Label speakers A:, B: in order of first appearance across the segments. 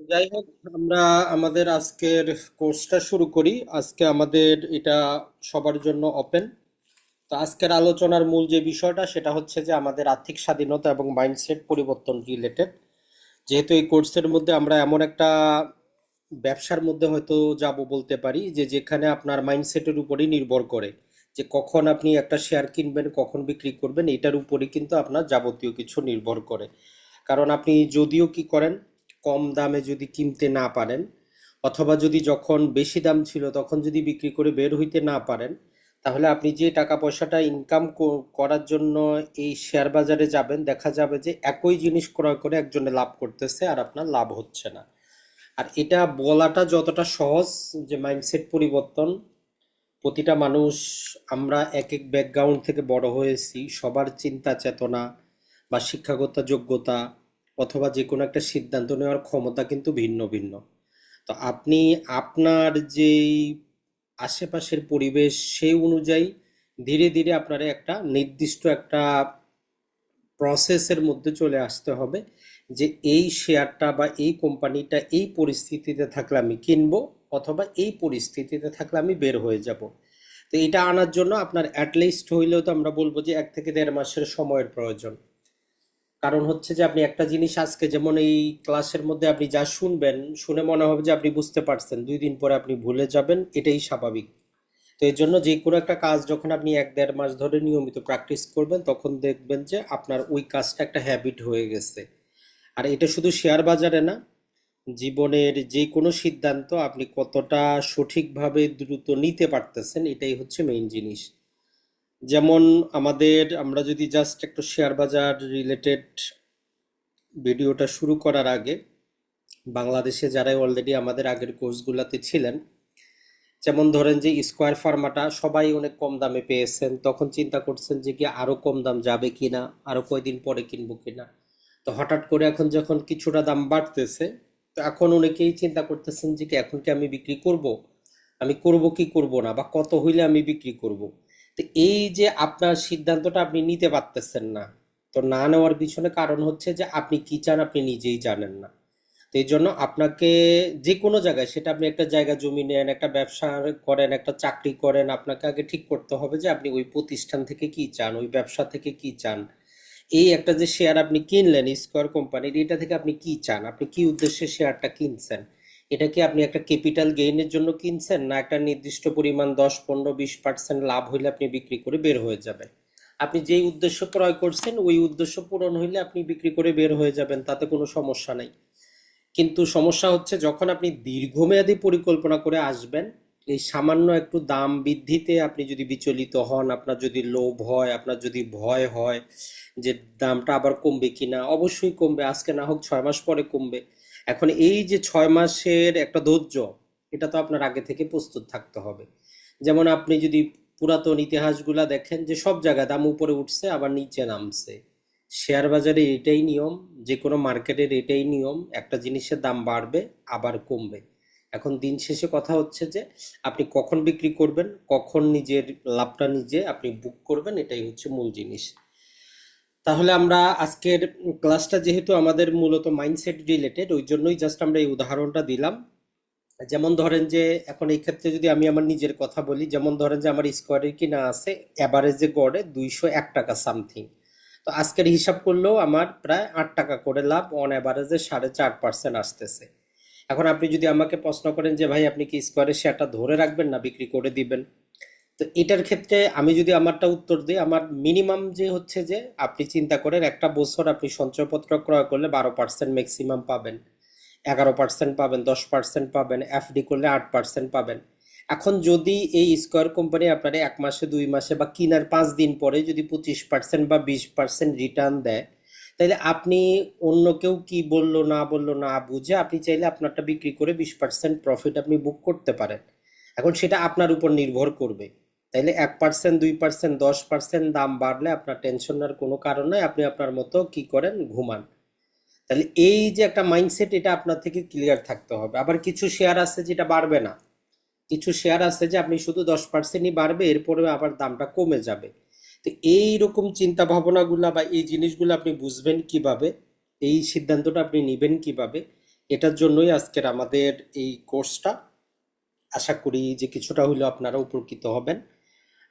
A: যাই হোক, আমরা আমাদের আজকের কোর্সটা শুরু করি। আজকে আমাদের এটা সবার জন্য ওপেন। তো আজকের আলোচনার মূল যে বিষয়টা সেটা হচ্ছে যে আমাদের আর্থিক স্বাধীনতা এবং মাইন্ডসেট পরিবর্তন রিলেটেড। যেহেতু এই কোর্সের মধ্যে আমরা এমন একটা ব্যবসার মধ্যে হয়তো যাব বলতে পারি যে যেখানে আপনার মাইন্ডসেটের উপরই নির্ভর করে যে কখন আপনি একটা শেয়ার কিনবেন কখন বিক্রি করবেন, এটার উপরই কিন্তু আপনার যাবতীয় কিছু নির্ভর করে। কারণ আপনি যদিও কি করেন, কম দামে যদি কিনতে না পারেন, অথবা যদি যখন বেশি দাম ছিল তখন যদি বিক্রি করে বের হইতে না পারেন, তাহলে আপনি যে টাকা পয়সাটা ইনকাম করার জন্য এই শেয়ার বাজারে যাবেন, দেখা যাবে যে একই জিনিস ক্রয় করে একজনে লাভ করতেছে আর আপনার লাভ হচ্ছে না। আর এটা বলাটা যতটা সহজ যে মাইন্ডসেট পরিবর্তন, প্রতিটা মানুষ, আমরা এক এক ব্যাকগ্রাউন্ড থেকে বড় হয়েছি, সবার চিন্তা চেতনা বা শিক্ষাগত যোগ্যতা অথবা যে কোনো একটা সিদ্ধান্ত নেওয়ার ক্ষমতা কিন্তু ভিন্ন ভিন্ন। তো আপনি আপনার যেই আশেপাশের পরিবেশ সেই অনুযায়ী ধীরে ধীরে আপনার একটা নির্দিষ্ট একটা প্রসেসের মধ্যে চলে আসতে হবে যে এই শেয়ারটা বা এই কোম্পানিটা এই পরিস্থিতিতে থাকলে আমি কিনবো, অথবা এই পরিস্থিতিতে থাকলে আমি বের হয়ে যাব। তো এটা আনার জন্য আপনার অ্যাটলিস্ট হইলেও তো আমরা বলবো যে 1 থেকে 1.5 মাসের সময়ের প্রয়োজন। কারণ হচ্ছে যে আপনি একটা জিনিস আজকে যেমন এই ক্লাসের মধ্যে আপনি যা শুনবেন, শুনে মনে হবে যে আপনি বুঝতে পারছেন, 2 দিন পরে আপনি ভুলে যাবেন, এটাই স্বাভাবিক। তো এর জন্য যে কোনো একটা কাজ যখন আপনি 1-1.5 মাস ধরে নিয়মিত প্র্যাকটিস করবেন তখন দেখবেন যে আপনার ওই কাজটা একটা হ্যাবিট হয়ে গেছে। আর এটা শুধু শেয়ার বাজারে না, জীবনের যে কোনো সিদ্ধান্ত আপনি কতটা সঠিকভাবে দ্রুত নিতে পারতেছেন এটাই হচ্ছে মেইন জিনিস। যেমন আমরা যদি জাস্ট একটু শেয়ার বাজার রিলেটেড ভিডিওটা শুরু করার আগে, বাংলাদেশে যারা অলরেডি আমাদের আগের কোর্সগুলোতে ছিলেন, যেমন ধরেন যে স্কোয়ার ফার্মাটা সবাই অনেক কম দামে পেয়েছেন, তখন চিন্তা করছেন যে কি আরো কম দাম যাবে কিনা, আরো কয়দিন পরে কিনবো কিনা। তো হঠাৎ করে এখন যখন কিছুটা দাম বাড়তেছে, তো এখন অনেকেই চিন্তা করতেছেন যে কি এখন কি আমি বিক্রি করব, আমি করব কি করব না, বা কত হইলে আমি বিক্রি করব। তো এই যে আপনার সিদ্ধান্তটা আপনি নিতে পারতেছেন না, তো না নেওয়ার পিছনে কারণ হচ্ছে যে আপনি কি চান আপনি নিজেই জানেন না। তো এই জন্য আপনাকে যে কোনো জায়গায়, সেটা আপনি একটা জায়গা জমি নেন, একটা ব্যবসা করেন, একটা চাকরি করেন, আপনাকে আগে ঠিক করতে হবে যে আপনি ওই প্রতিষ্ঠান থেকে কি চান, ওই ব্যবসা থেকে কি চান। এই একটা যে শেয়ার আপনি কিনলেন স্কয়ার কোম্পানির, এটা থেকে আপনি কি চান, আপনি কি উদ্দেশ্যে শেয়ারটা কিনছেন। এটা কি আপনি একটা ক্যাপিটাল গেইনের জন্য কিনছেন, না একটা নির্দিষ্ট পরিমাণ 10, 15, 20% লাভ হইলে আপনি বিক্রি করে বের হয়ে যাবেন। আপনি যেই উদ্দেশ্য ক্রয় করছেন ওই উদ্দেশ্য পূরণ হইলে আপনি বিক্রি করে বের হয়ে যাবেন, তাতে কোনো সমস্যা নাই। কিন্তু সমস্যা হচ্ছে যখন আপনি দীর্ঘমেয়াদী পরিকল্পনা করে আসবেন, এই সামান্য একটু দাম বৃদ্ধিতে আপনি যদি বিচলিত হন, আপনার যদি লোভ হয়, আপনার যদি ভয় হয় যে দামটা আবার কমবে কিনা, অবশ্যই কমবে, আজকে না হোক 6 মাস পরে কমবে। এখন এই যে 6 মাসের একটা ধৈর্য, এটা তো আপনার আগে থেকে প্রস্তুত থাকতে হবে। যেমন আপনি যদি পুরাতন ইতিহাসগুলা দেখেন, যে সব জায়গায় দাম উপরে উঠছে আবার নিচে নামছে। শেয়ার বাজারে এটাই নিয়ম, যে কোনো মার্কেটের এটাই নিয়ম, একটা জিনিসের দাম বাড়বে আবার কমবে। এখন দিন শেষে কথা হচ্ছে যে আপনি কখন বিক্রি করবেন, কখন নিজের লাভটা নিজে আপনি বুক করবেন, এটাই হচ্ছে মূল জিনিস। তাহলে আমরা আজকের ক্লাসটা যেহেতু আমাদের মূলত মাইন্ডসেট রিলেটেড, ওই জন্যই জাস্ট আমরা এই উদাহরণটা দিলাম। যেমন ধরেন যে এখন এই ক্ষেত্রে যদি আমি আমার নিজের কথা বলি, যেমন ধরেন যে আমার স্কোয়ারের কিনা আছে অ্যাভারেজে গড়ে 201 টাকা সামথিং। তো আজকের হিসাব করলেও আমার প্রায় 8 টাকা করে লাভ, অন অ্যাভারেজে 4.5% আসতেছে। এখন আপনি যদি আমাকে প্রশ্ন করেন যে ভাই আপনি কি স্কোয়ারের শেয়ারটা ধরে রাখবেন না বিক্রি করে দিবেন, তো এটার ক্ষেত্রে আমি যদি আমারটা উত্তর দিই, আমার মিনিমাম যে হচ্ছে যে আপনি চিন্তা করেন একটা বছর আপনি সঞ্চয়পত্র ক্রয় করলে 12% ম্যাক্সিমাম পাবেন, 11% পাবেন, 10% পাবেন, এফডি করলে 8% পাবেন। এখন যদি এই স্কয়ার কোম্পানি আপনার 1 মাসে 2 মাসে বা কিনার 5 দিন পরে যদি 25% বা 20% রিটার্ন দেয়, তাহলে আপনি অন্য কেউ কি বললো না বললো না বুঝে আপনি চাইলে আপনারটা বিক্রি করে 20% প্রফিট আপনি বুক করতে পারেন। এখন সেটা আপনার উপর নির্ভর করবে। তাইলে 1%, 2%, 10% দাম বাড়লে আপনার টেনশন নেওয়ার কোনো কারণ নাই, আপনি আপনার মতো কি করেন, ঘুমান। তাহলে এই যে একটা মাইন্ডসেট, এটা আপনার থেকে ক্লিয়ার থাকতে হবে। আবার কিছু শেয়ার আছে যেটা বাড়বে না, কিছু শেয়ার আছে যে আপনি শুধু 10%ই বাড়বে, এরপরে আবার দামটা কমে যাবে। তো এই রকম চিন্তা ভাবনাগুলা বা এই জিনিসগুলো আপনি বুঝবেন কিভাবে, এই সিদ্ধান্তটা আপনি নেবেন কিভাবে, এটার জন্যই আজকের আমাদের এই কোর্সটা। আশা করি যে কিছুটা হলেও আপনারা উপকৃত হবেন।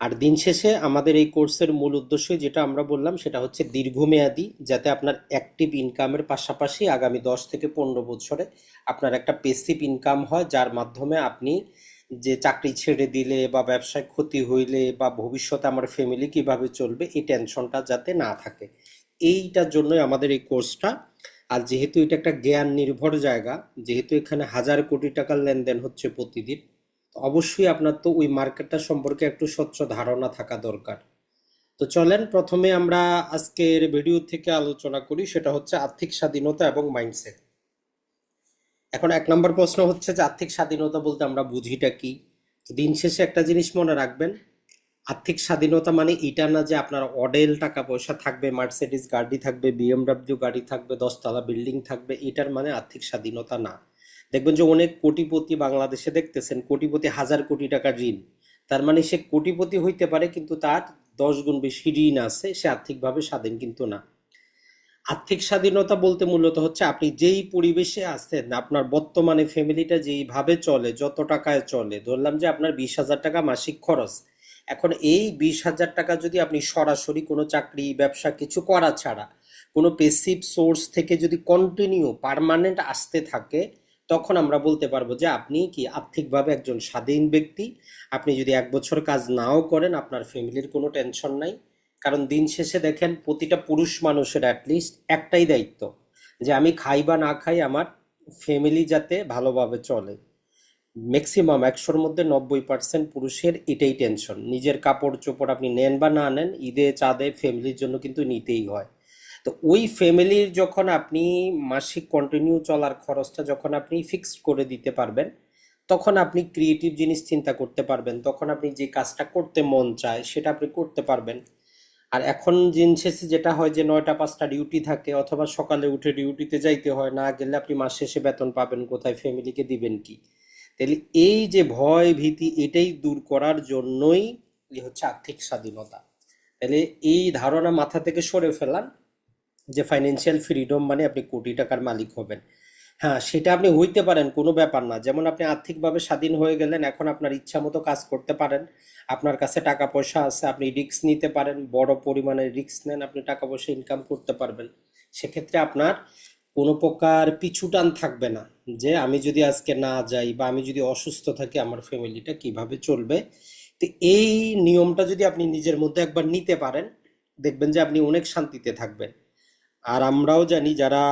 A: আর দিন শেষে আমাদের এই কোর্সের মূল উদ্দেশ্য যেটা আমরা বললাম সেটা হচ্ছে দীর্ঘমেয়াদী, যাতে আপনার অ্যাক্টিভ ইনকামের পাশাপাশি আগামী 10 থেকে 15 বছরে আপনার একটা পেসিভ ইনকাম হয়, যার মাধ্যমে আপনি যে চাকরি ছেড়ে দিলে বা ব্যবসায় ক্ষতি হইলে বা ভবিষ্যতে আমার ফ্যামিলি কিভাবে চলবে এই টেনশনটা যাতে না থাকে, এইটার জন্যই আমাদের এই কোর্সটা। আর যেহেতু এটা একটা জ্ঞান নির্ভর জায়গা, যেহেতু এখানে হাজার কোটি টাকার লেনদেন হচ্ছে প্রতিদিন, তো অবশ্যই আপনার তো ওই মার্কেটটা সম্পর্কে একটু স্বচ্ছ ধারণা থাকা দরকার। তো চলেন প্রথমে আমরা আজকের ভিডিও থেকে আলোচনা করি, সেটা হচ্ছে আর্থিক স্বাধীনতা এবং মাইন্ডসেট। এখন 1 নম্বর প্রশ্ন হচ্ছে যে আর্থিক স্বাধীনতা বলতে আমরা বুঝিটা কি। তো দিন শেষে একটা জিনিস মনে রাখবেন, আর্থিক স্বাধীনতা মানে এটা না যে আপনার অডেল টাকা পয়সা থাকবে, মার্সিডিজ গাড়ি থাকবে, বিএমডব্লিউ গাড়ি থাকবে, 10 তলা বিল্ডিং থাকবে, এটার মানে আর্থিক স্বাধীনতা না। দেখবেন যে অনেক কোটিপতি বাংলাদেশে দেখতেছেন, কোটিপতি হাজার কোটি টাকার ঋণ। তার মানে সে কোটিপতি হইতে পারে কিন্তু তার 10 গুণ বেশি ঋণ আছে, সে আর্থিকভাবে স্বাধীন কিন্তু না। আর্থিক স্বাধীনতা বলতে মূলত হচ্ছে আপনি যেই পরিবেশে আছেন, আপনার বর্তমানে ফ্যামিলিটা যেইভাবে চলে, যত টাকায় চলে, ধরলাম যে আপনার 20,000 টাকা মাসিক খরচ। এখন এই 20,000 টাকা যদি আপনি সরাসরি কোনো চাকরি ব্যবসা কিছু করা ছাড়া কোনো পেসিভ সোর্স থেকে যদি কন্টিনিউ পার্মানেন্ট আসতে থাকে, তখন আমরা বলতে পারবো যে আপনি কি আর্থিকভাবে একজন স্বাধীন ব্যক্তি। আপনি যদি 1 বছর কাজ নাও করেন, আপনার ফ্যামিলির কোনো টেনশন নাই। কারণ দিন শেষে দেখেন প্রতিটা পুরুষ মানুষের অ্যাটলিস্ট একটাই দায়িত্ব, যে আমি খাই বা না খাই আমার ফ্যামিলি যাতে ভালোভাবে চলে। ম্যাক্সিমাম 100-র মধ্যে 90% পুরুষের এটাই টেনশন। নিজের কাপড় চোপড় আপনি নেন বা না নেন, ঈদে চাঁদে ফ্যামিলির জন্য কিন্তু নিতেই হয়। তো ওই ফ্যামিলির যখন আপনি মাসিক কন্টিনিউ চলার খরচটা যখন আপনি ফিক্সড করে দিতে পারবেন, তখন আপনি ক্রিয়েটিভ জিনিস চিন্তা করতে পারবেন, তখন আপনি যে কাজটা করতে মন চায় সেটা আপনি করতে পারবেন। আর এখন দিন শেষে যেটা হয় যে 9টা 5টা ডিউটি থাকে, অথবা সকালে উঠে ডিউটিতে যাইতে হয়, না গেলে আপনি মাস শেষে বেতন পাবেন কোথায়, ফ্যামিলিকে দিবেন কি। তাহলে এই যে ভয় ভীতি, এটাই দূর করার জন্যই হচ্ছে আর্থিক স্বাধীনতা। তাহলে এই ধারণা মাথা থেকে সরে ফেলান যে ফাইন্যান্সিয়াল ফ্রিডম মানে আপনি কোটি টাকার মালিক হবেন। হ্যাঁ, সেটা আপনি হইতে পারেন, কোনো ব্যাপার না। যেমন আপনি আর্থিকভাবে স্বাধীন হয়ে গেলেন, এখন আপনার ইচ্ছা মতো কাজ করতে পারেন, আপনার কাছে টাকা পয়সা আছে, আপনি রিস্ক নিতে পারেন, বড় পরিমাণে রিস্ক নেন, আপনি টাকা পয়সা ইনকাম করতে পারবেন। সেক্ষেত্রে আপনার কোনো প্রকার পিছুটান থাকবে না, যে আমি যদি আজকে না যাই বা আমি যদি অসুস্থ থাকি আমার ফ্যামিলিটা কিভাবে চলবে। তো এই নিয়মটা যদি আপনি নিজের মধ্যে একবার নিতে পারেন, দেখবেন যে আপনি অনেক শান্তিতে থাকবেন। আর আমরাও জানি, যারা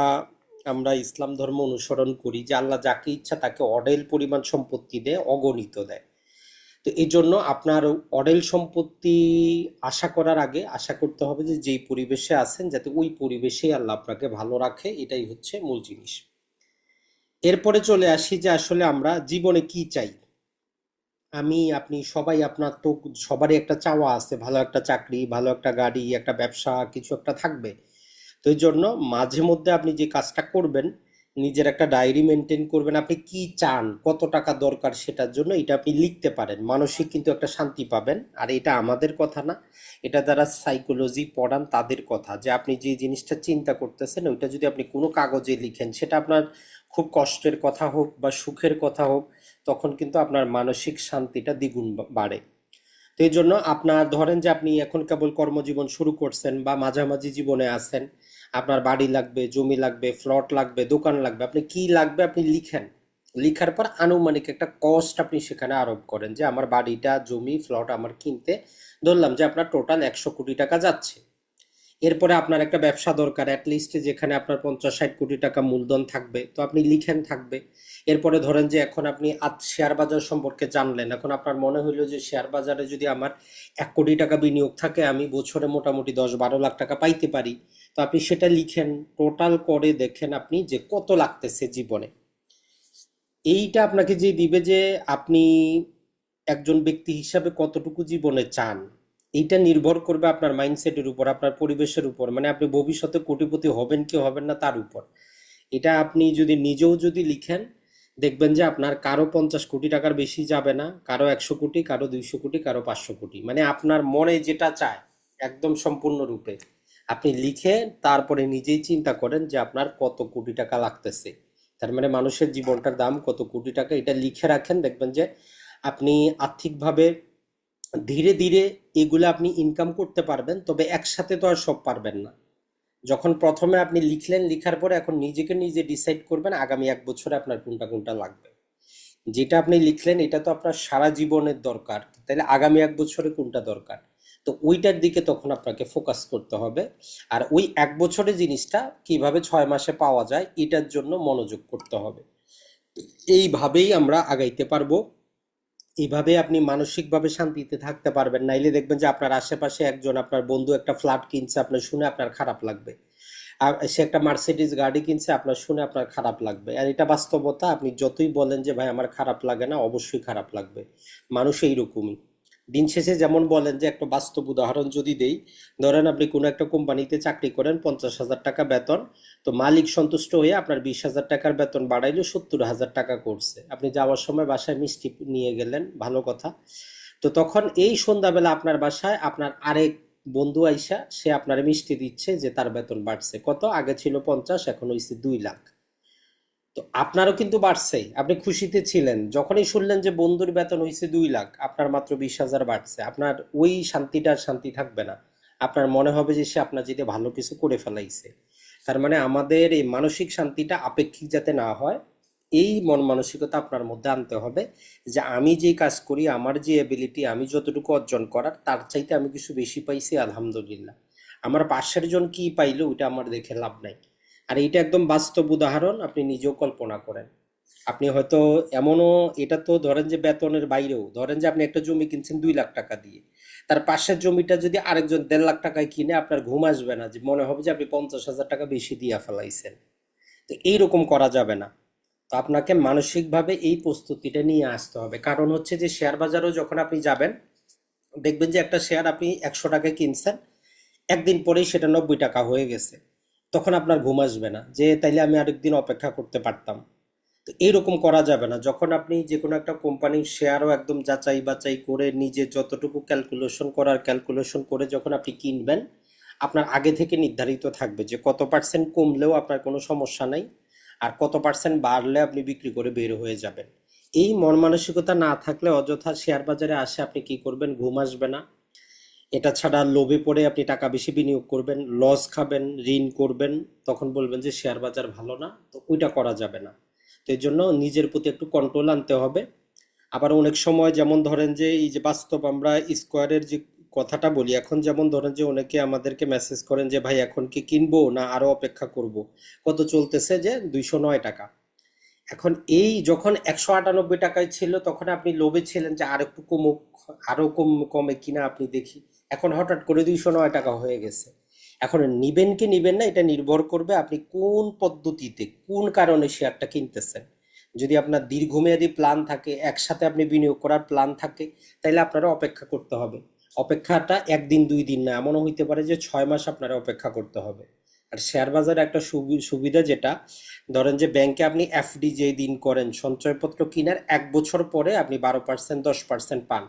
A: আমরা ইসলাম ধর্ম অনুসরণ করি, যে আল্লাহ যাকে ইচ্ছা তাকে অঢেল পরিমাণ সম্পত্তি দেয়, অগণিত দেয়। তো এই জন্য আপনার অঢেল সম্পত্তি আশা করার আগে আশা করতে হবে যে যেই পরিবেশে আছেন যাতে ওই পরিবেশেই আল্লাহ আপনাকে ভালো রাখে, এটাই হচ্ছে মূল জিনিস। এরপরে চলে আসি যে আসলে আমরা জীবনে কি চাই। আমি আপনি সবাই, আপনার তো সবারই একটা চাওয়া আছে, ভালো একটা চাকরি, ভালো একটা গাড়ি, একটা ব্যবসা, কিছু একটা থাকবে। তো এই জন্য মাঝে মধ্যে আপনি যে কাজটা করবেন, নিজের একটা ডায়েরি মেনটেন করবেন, আপনি কি চান, কত টাকা দরকার, সেটার জন্য এটা আপনি লিখতে পারেন, মানসিক কিন্তু একটা শান্তি পাবেন। আর এটা আমাদের কথা না, এটা যারা সাইকোলজি পড়ান তাদের কথা, যে আপনি যে জিনিসটা চিন্তা করতেছেন ওইটা যদি আপনি কোনো কাগজে লিখেন, সেটা আপনার খুব কষ্টের কথা হোক বা সুখের কথা হোক, তখন কিন্তু আপনার মানসিক শান্তিটা দ্বিগুণ বাড়ে। তো এই জন্য আপনার ধরেন যে আপনি এখন কেবল কর্মজীবন শুরু করছেন বা মাঝামাঝি জীবনে আছেন, আপনার বাড়ি লাগবে, জমি লাগবে, প্লট লাগবে, দোকান লাগবে, আপনি কি লাগবে আপনি লিখেন। লিখার পর আনুমানিক একটা কস্ট আপনি সেখানে আরোপ করেন, যে আমার বাড়িটা, জমি, প্লট আমার কিনতে ধরলাম যে আপনার টোটাল 100 কোটি টাকা যাচ্ছে। এরপরে আপনার একটা ব্যবসা দরকার অ্যাটলিস্ট, যেখানে আপনার 50-60 কোটি টাকা মূলধন থাকবে, তো আপনি লিখেন থাকবে। এরপরে ধরেন যে এখন আপনি শেয়ার বাজার সম্পর্কে জানলেন, এখন আপনার মনে হইলো যে শেয়ার বাজারে যদি আমার 1 কোটি টাকা বিনিয়োগ থাকে, আমি বছরে মোটামুটি 10-12 লাখ টাকা পাইতে পারি। তো আপনি সেটা লিখেন, টোটাল করে দেখেন আপনি যে কত লাগতেছে জীবনে। এইটা আপনাকে যে দিবে যে আপনি একজন ব্যক্তি হিসাবে কতটুকু জীবনে চান, এইটা নির্ভর করবে আপনার মাইন্ডসেটের উপর, আপনার পরিবেশের উপর, মানে আপনি ভবিষ্যতে কোটিপতি হবেন কি হবেন না তার উপর। এটা আপনি যদি নিজেও যদি লিখেন, দেখবেন যে আপনার কারো 50 কোটি টাকার বেশি যাবে না, কারো 100 কোটি, কারো 200 কোটি, কারো 500 কোটি, মানে আপনার মনে যেটা চায় একদম সম্পূর্ণরূপে আপনি লিখে তারপরে নিজেই চিন্তা করেন যে আপনার কত কোটি টাকা লাগতেছে। তার মানে মানুষের জীবনটার দাম কত কোটি টাকা, এটা লিখে রাখেন, দেখবেন যে আপনি আর্থিকভাবে ধীরে ধীরে এগুলো আপনি ইনকাম করতে পারবেন। তবে একসাথে তো আর সব পারবেন না। যখন প্রথমে আপনি লিখলেন, লিখার পরে এখন নিজেকে নিজে ডিসাইড করবেন আগামী 1 বছরে আপনার কোনটা কোনটা লাগবে। যেটা আপনি লিখলেন এটা তো আপনার সারা জীবনের দরকার, তাহলে আগামী 1 বছরে কোনটা দরকার, তো ওইটার দিকে তখন আপনাকে ফোকাস করতে হবে। আর ওই 1 বছরের জিনিসটা কিভাবে 6 মাসে পাওয়া যায় এটার জন্য মনোযোগ করতে হবে। এইভাবেই আমরা আগাইতে পারবো। এইভাবে আপনি মানসিকভাবে শান্তিতে থাকতে পারবেন। নাইলে দেখবেন যে আপনার আশেপাশে একজন আপনার বন্ধু একটা ফ্ল্যাট কিনছে, আপনার শুনে আপনার খারাপ লাগবে। আর সে একটা মার্সিডিজ গাড়ি কিনছে, আপনার শুনে আপনার খারাপ লাগবে। আর এটা বাস্তবতা, আপনি যতই বলেন যে ভাই আমার খারাপ লাগে না, অবশ্যই খারাপ লাগবে। মানুষ এইরকমই। দিন শেষে যেমন বলেন যে একটা বাস্তব উদাহরণ যদি দেই, ধরেন আপনি কোনো একটা কোম্পানিতে চাকরি করেন, 50,000 টাকা বেতন। তো মালিক সন্তুষ্ট হয়ে আপনার 20,000 টাকার বেতন বাড়াইলো, 70,000 টাকা করছে। আপনি যাওয়ার সময় বাসায় মিষ্টি নিয়ে গেলেন, ভালো কথা। তো তখন এই সন্ধ্যাবেলা আপনার বাসায় আপনার আরেক বন্ধু আইসা সে আপনার মিষ্টি দিচ্ছে যে তার বেতন বাড়ছে, কত আগে ছিল 50, এখন হয়েছে 2 লাখ। তো আপনারও কিন্তু বাড়ছে, আপনি খুশিতে ছিলেন। যখনই শুনলেন যে বন্ধুর বেতন হয়েছে 2 লাখ, আপনার মাত্র 20,000 বাড়ছে, আপনার ওই শান্তিটা আর শান্তি থাকবে না। আপনার মনে হবে যে সে আপনার যেতে ভালো কিছু করে ফেলাইছে। তার মানে আমাদের এই মানসিক শান্তিটা আপেক্ষিক যাতে না হয়, এই মন মানসিকতা আপনার মধ্যে আনতে হবে যে আমি যে কাজ করি, আমার যে এবিলিটি, আমি যতটুকু অর্জন করার তার চাইতে আমি কিছু বেশি পাইছি, আলহামদুলিল্লাহ। আমার পাশের জন কি পাইলো ওইটা আমার দেখে লাভ নাই। আর এইটা একদম বাস্তব উদাহরণ, আপনি নিজেও কল্পনা করেন। আপনি হয়তো এমনও, এটা তো ধরেন যে বেতনের বাইরেও, ধরেন যে আপনি একটা জমি কিনছেন 2 লাখ টাকা দিয়ে, তার পাশের জমিটা যদি আরেকজন 1.5 লাখ টাকায় কিনে, আপনার ঘুম আসবে না, যে মনে হবে যে আপনি 50,000 টাকা বেশি দিয়ে ফেলাইছেন। তো এইরকম করা যাবে না। তো আপনাকে মানসিকভাবে এই প্রস্তুতিটা নিয়ে আসতে হবে। কারণ হচ্ছে যে শেয়ার বাজারেও যখন আপনি যাবেন, দেখবেন যে একটা শেয়ার আপনি 100 টাকায় কিনছেন, একদিন পরেই সেটা 90 টাকা হয়ে গেছে। তখন আপনার ঘুম আসবে না যে তাইলে আমি আরেকদিন অপেক্ষা করতে পারতাম। তো এইরকম করা যাবে না। যখন আপনি যে কোনো একটা কোম্পানির শেয়ারও একদম যাচাই বাছাই করে নিজে যতটুকু ক্যালকুলেশন করার ক্যালকুলেশন করে যখন আপনি কিনবেন, আপনার আগে থেকে নির্ধারিত থাকবে যে কত পার্সেন্ট কমলেও আপনার কোনো সমস্যা নাই, আর কত পার্সেন্ট বাড়লে আপনি বিক্রি করে বের হয়ে যাবেন। এই মন মানসিকতা না থাকলে অযথা শেয়ার বাজারে আসে আপনি কি করবেন, ঘুম আসবে না। এটা ছাড়া লোভে পড়ে আপনি টাকা বেশি বিনিয়োগ করবেন, লস খাবেন, ঋণ করবেন, তখন বলবেন যে শেয়ার বাজার ভালো না, তো ওইটা করা যাবে না। তো এই জন্য নিজের প্রতি একটু কন্ট্রোল আনতে হবে। আবার অনেক সময় যেমন ধরেন যে এই যে বাস্তব আমরা স্কোয়ারের যে কথাটা বলি, এখন যেমন ধরেন যে অনেকে আমাদেরকে মেসেজ করেন যে ভাই এখন কি কিনবো না আরো অপেক্ষা করব, কত চলতেছে যে 209 টাকা। এখন এই যখন 198 টাকায় ছিল তখন আপনি লোভে ছিলেন যে আর একটু কমুক, আরো কমে কিনা আপনি দেখি। এখন হঠাৎ করে 209 টাকা হয়ে গেছে। এখন নিবেন কি নিবেন না এটা নির্ভর করবে আপনি কোন পদ্ধতিতে কোন কারণে শেয়ারটা কিনতেছেন। যদি আপনার দীর্ঘমেয়াদী প্ল্যান থাকে, একসাথে আপনি বিনিয়োগ করার প্ল্যান থাকে, তাহলে আপনারা অপেক্ষা করতে হবে। অপেক্ষাটা 1 দিন 2 দিন না, এমনও হইতে পারে যে 6 মাস আপনারা অপেক্ষা করতে হবে। আর শেয়ার বাজারে একটা সুবিধা যেটা, ধরেন যে ব্যাংকে আপনি এফডি যে দিন করেন সঞ্চয়পত্র কিনার 1 বছর পরে আপনি 12% 10% পান।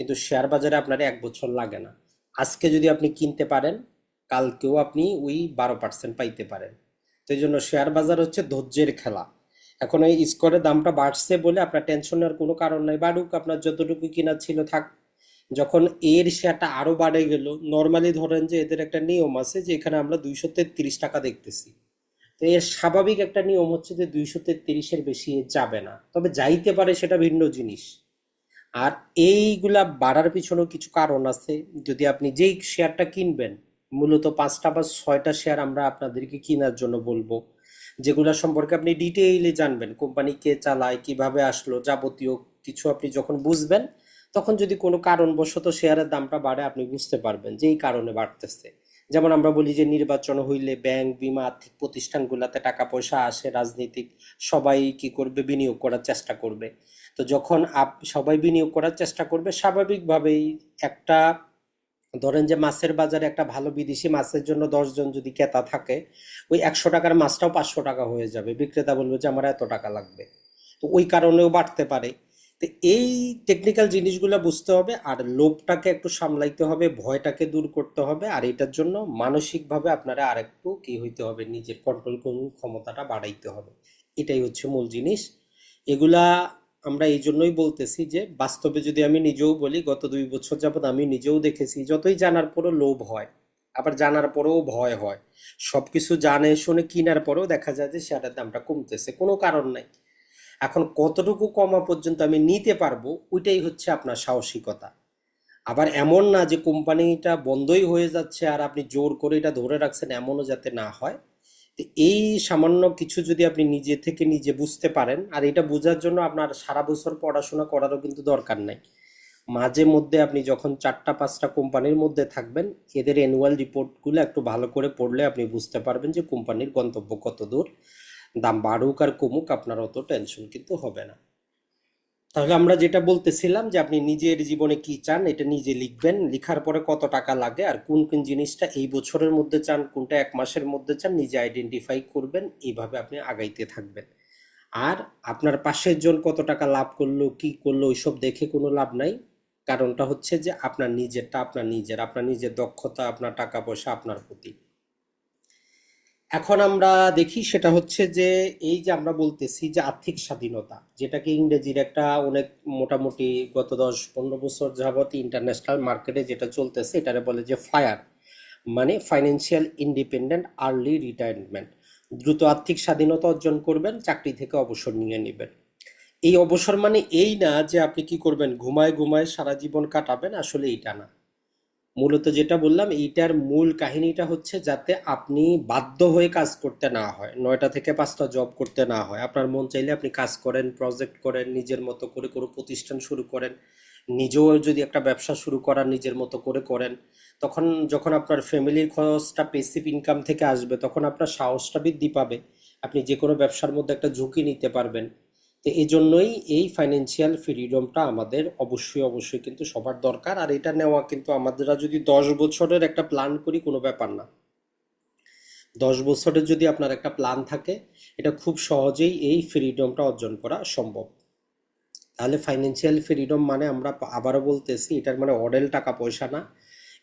A: কিন্তু শেয়ার বাজারে আপনার 1 বছর লাগে না। আজকে যদি আপনি কিনতে পারেন, কালকেও আপনি ওই 12% পাইতে পারেন। তো এই জন্য শেয়ার বাজার হচ্ছে ধৈর্যের খেলা। এখন এই স্কোয়ারের দামটা বাড়ছে বলে আপনার টেনশন নেওয়ার কোনো কারণ নাই, বাড়ুক, আপনার যতটুকু কিনার ছিল থাক। যখন এর শেয়ারটা আরো বাড়ে গেল, নর্মালি ধরেন যে এদের একটা নিয়ম আছে যে এখানে আমরা 233 টাকা দেখতেছি। তো এর স্বাভাবিক একটা নিয়ম হচ্ছে যে 233-এর বেশি এ যাবে না, তবে যাইতে পারে সেটা ভিন্ন জিনিস। আর এইগুলা বাড়ার পিছনেও কিছু কারণ আছে। যদি আপনি যেই শেয়ারটা কিনবেন, মূলত 5টা বা 6টা শেয়ার আমরা আপনাদেরকে কেনার জন্য বলবো, যেগুলা সম্পর্কে আপনি ডিটেইলে জানবেন, কোম্পানি কে চালায়, কিভাবে আসলো, যাবতীয় কিছু আপনি যখন বুঝবেন, তখন যদি কোনো কারণবশত শেয়ারের দামটা বাড়ে আপনি বুঝতে পারবেন যে এই কারণে বাড়তেছে। যেমন আমরা বলি যে নির্বাচন হইলে ব্যাংক, বিমা, আর্থিক প্রতিষ্ঠানগুলোতে টাকা পয়সা আসে, রাজনীতিক সবাই কি করবে, বিনিয়োগ করার চেষ্টা করবে। তো যখন সবাই বিনিয়োগ করার চেষ্টা করবে, স্বাভাবিকভাবেই একটা, ধরেন যে মাছের বাজারে একটা ভালো বিদেশি মাছের জন্য 10 জন যদি ক্রেতা থাকে, ওই 100 টাকার মাছটাও 500 টাকা হয়ে যাবে, বিক্রেতা বলবে যে আমার এত টাকা লাগবে। তো ওই কারণেও বাড়তে পারে। তো এই টেকনিক্যাল জিনিসগুলো বুঝতে হবে, আর লোভটাকে একটু সামলাইতে হবে, ভয়টাকে দূর করতে হবে, আর এটার জন্য মানসিকভাবে আপনারা আরেকটু কি হইতে হবে, নিজের কন্ট্রোল ক্ষমতাটা বাড়াইতে হবে। এটাই হচ্ছে মূল জিনিস। এগুলা আমরা এই জন্যই বলতেছি যে বাস্তবে যদি আমি নিজেও বলি, গত 2 বছর যাবত আমি নিজেও দেখেছি যতই জানার পরও লোভ হয়, আবার জানার পরেও ভয় হয়। সবকিছু জানে শুনে কিনার পরেও দেখা যায় যে সেটার দামটা কমতেছে, কোনো কারণ নাই। এখন কতটুকু কমা পর্যন্ত আমি নিতে পারবো, ওইটাই হচ্ছে আপনার সাহসিকতা। আবার এমন না যে কোম্পানিটা বন্ধই হয়ে যাচ্ছে আর আপনি জোর করে এটা ধরে রাখছেন, এমনও যাতে না হয়। তো এই সামান্য কিছু যদি আপনি নিজে থেকে নিজে বুঝতে পারেন, আর এটা বোঝার জন্য আপনার সারা বছর পড়াশোনা করারও কিন্তু দরকার নাই। মাঝে মধ্যে আপনি যখন 4টা 5টা কোম্পানির মধ্যে থাকবেন, এদের অ্যানুয়াল রিপোর্টগুলো একটু ভালো করে পড়লে আপনি বুঝতে পারবেন যে কোম্পানির গন্তব্য কত দূর। দাম বাড়ুক আর কমুক, আপনার অত টেনশন কিন্তু হবে না। তাহলে আমরা যেটা বলতেছিলাম যে আপনি নিজের জীবনে কি চান এটা নিজে লিখবেন, লিখার পরে কত টাকা লাগে আর কোন কোন জিনিসটা এই বছরের মধ্যে চান, কোনটা 1 মাসের মধ্যে চান, নিজে আইডেন্টিফাই করবেন। এইভাবে আপনি আগাইতে থাকবেন। আর আপনার পাশের জন কত টাকা লাভ করলো কি করলো ওইসব দেখে কোনো লাভ নাই। কারণটা হচ্ছে যে আপনার নিজেরটা আপনার নিজের দক্ষতা, আপনার টাকা পয়সা আপনার প্রতি। এখন আমরা দেখি সেটা হচ্ছে যে এই যে আমরা বলতেছি যে আর্থিক স্বাধীনতা, যেটাকে ইংরেজির একটা অনেক মোটামুটি গত 10-15 বছর যাবত ইন্টারন্যাশনাল মার্কেটে যেটা চলতেছে এটারে বলে যে ফায়ার, মানে ফাইন্যান্সিয়াল ইন্ডিপেন্ডেন্ট আর্লি রিটায়ারমেন্ট। দ্রুত আর্থিক স্বাধীনতা অর্জন করবেন, চাকরি থেকে অবসর নিয়ে নেবেন। এই অবসর মানে এই না যে আপনি কি করবেন, ঘুমায় ঘুমায় সারা জীবন কাটাবেন, আসলে এইটা না। মূলত যেটা বললাম এইটার মূল কাহিনীটা হচ্ছে যাতে আপনি বাধ্য হয়ে কাজ করতে না হয়, 9টা থেকে 5টা জব করতে না হয়। আপনার মন চাইলে আপনি কাজ করেন, প্রজেক্ট করেন, নিজের মতো করে কোনো প্রতিষ্ঠান শুরু করেন, নিজেও যদি একটা ব্যবসা শুরু করার নিজের মতো করে করেন। তখন যখন আপনার ফ্যামিলির খরচটা পেসিভ ইনকাম থেকে আসবে তখন আপনার সাহসটা বৃদ্ধি পাবে, আপনি যে কোনো ব্যবসার মধ্যে একটা ঝুঁকি নিতে পারবেন। তো এই জন্যই এই ফাইন্যান্সিয়াল ফ্রিডমটা আমাদের অবশ্যই অবশ্যই কিন্তু সবার দরকার। আর এটা নেওয়া কিন্তু আমাদের যদি 10 বছরের একটা প্ল্যান করি কোনো ব্যাপার না। 10 বছরের যদি আপনার একটা প্ল্যান থাকে, এটা খুব সহজেই এই ফ্রিডমটা অর্জন করা সম্ভব। তাহলে ফাইন্যান্সিয়াল ফ্রিডম মানে আমরা আবারও বলতেছি, এটার মানে অডেল টাকা পয়সা না।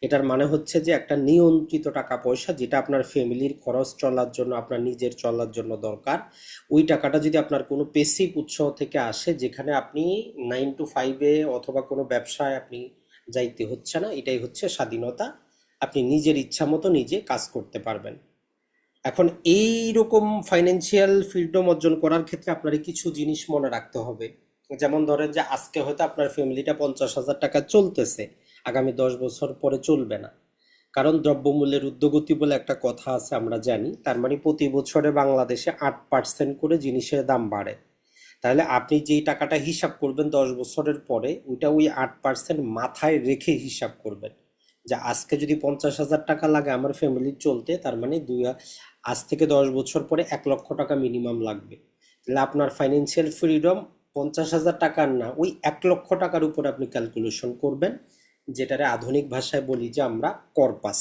A: এটার মানে হচ্ছে যে একটা নিয়ন্ত্রিত টাকা পয়সা, যেটা আপনার ফ্যামিলির খরচ চলার জন্য, আপনার নিজের চলার জন্য দরকার। ওই টাকাটা যদি আপনার কোনো পেসিভ উৎস থেকে আসে, যেখানে আপনি 9 to 5-এ অথবা কোনো ব্যবসায় আপনি যাইতে হচ্ছে না, এটাই হচ্ছে স্বাধীনতা। আপনি নিজের ইচ্ছা মতো নিজে কাজ করতে পারবেন। এখন এই রকম ফাইন্যান্সিয়াল ফ্রিডম অর্জন করার ক্ষেত্রে আপনার কিছু জিনিস মনে রাখতে হবে। যেমন ধরেন যে আজকে হয়তো আপনার ফ্যামিলিটা 50,000 টাকা চলতেছে, আগামী 10 বছর পরে চলবে না। কারণ দ্রব্যমূল্যের ঊর্ধ্বগতি বলে একটা কথা আছে আমরা জানি, তার মানে প্রতি বছরে বাংলাদেশে 8% করে জিনিসের দাম বাড়ে। তাহলে আপনি যেই টাকাটা হিসাব করবেন 10 বছরের পরে, ওইটা ওই 8% মাথায় রেখে হিসাব করবেন। যে আজকে যদি 50,000 টাকা লাগে আমার ফ্যামিলির চলতে, তার মানে আজ থেকে 10 বছর পরে 1 লক্ষ টাকা মিনিমাম লাগবে। তাহলে আপনার ফাইন্যান্সিয়াল ফ্রিডম 50,000 টাকার না, ওই 1 লক্ষ টাকার উপর আপনি ক্যালকুলেশন করবেন। যেটারে আধুনিক ভাষায় বলি যে আমরা কর্পাস।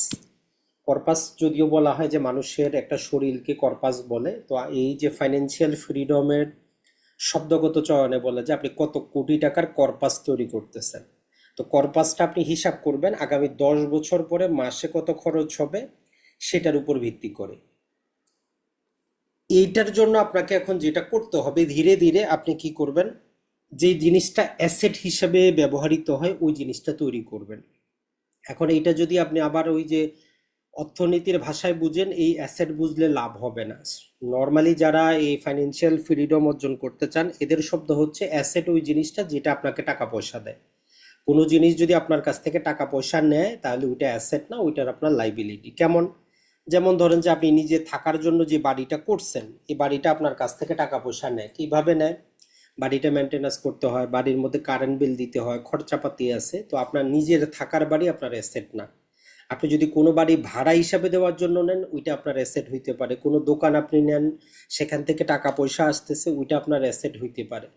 A: কর্পাস যদিও বলা হয় যে মানুষের একটা শরীরকে কর্পাস বলে, তো এই যে ফাইন্যান্সিয়াল ফ্রিডমের শব্দগত চয়নে বলে যে আপনি কত কোটি টাকার কর্পাস তৈরি করতেছেন। তো কর্পাসটা আপনি হিসাব করবেন আগামী 10 বছর পরে মাসে কত খরচ হবে সেটার উপর ভিত্তি করে। এইটার জন্য আপনাকে এখন যেটা করতে হবে, ধীরে ধীরে আপনি কি করবেন, যে জিনিসটা অ্যাসেট হিসেবে ব্যবহৃত হয় ওই জিনিসটা তৈরি করবেন। এখন এইটা যদি আপনি আবার ওই যে অর্থনীতির ভাষায় বুঝেন, এই অ্যাসেট বুঝলে লাভ হবে না। নর্মালি যারা এই ফাইন্যান্সিয়াল ফ্রিডম অর্জন করতে চান, এদের শব্দ হচ্ছে অ্যাসেট ওই জিনিসটা যেটা আপনাকে টাকা পয়সা দেয়। কোনো জিনিস যদি আপনার কাছ থেকে টাকা পয়সা নেয় তাহলে ওইটা অ্যাসেট না, ওইটার আপনার লাইবিলিটি। কেমন? যেমন ধরেন যে আপনি নিজে থাকার জন্য যে বাড়িটা করছেন, এই বাড়িটা আপনার কাছ থেকে টাকা পয়সা নেয়। কিভাবে নেয়? বাড়িটা মেনটেন্যান্স করতে হয়, বাড়ির মধ্যে কারেন্ট বিল দিতে হয়, খরচাপাতি আছে। তো আপনার নিজের থাকার বাড়ি আপনার অ্যাসেট না। আপনি যদি কোনো বাড়ি ভাড়া হিসাবে দেওয়ার জন্য নেন, ওইটা আপনার অ্যাসেট হইতে পারে। কোনো দোকান আপনি নেন, সেখান থেকে টাকা পয়সা আসতেছে, ওইটা আপনার অ্যাসেট হইতে পারে।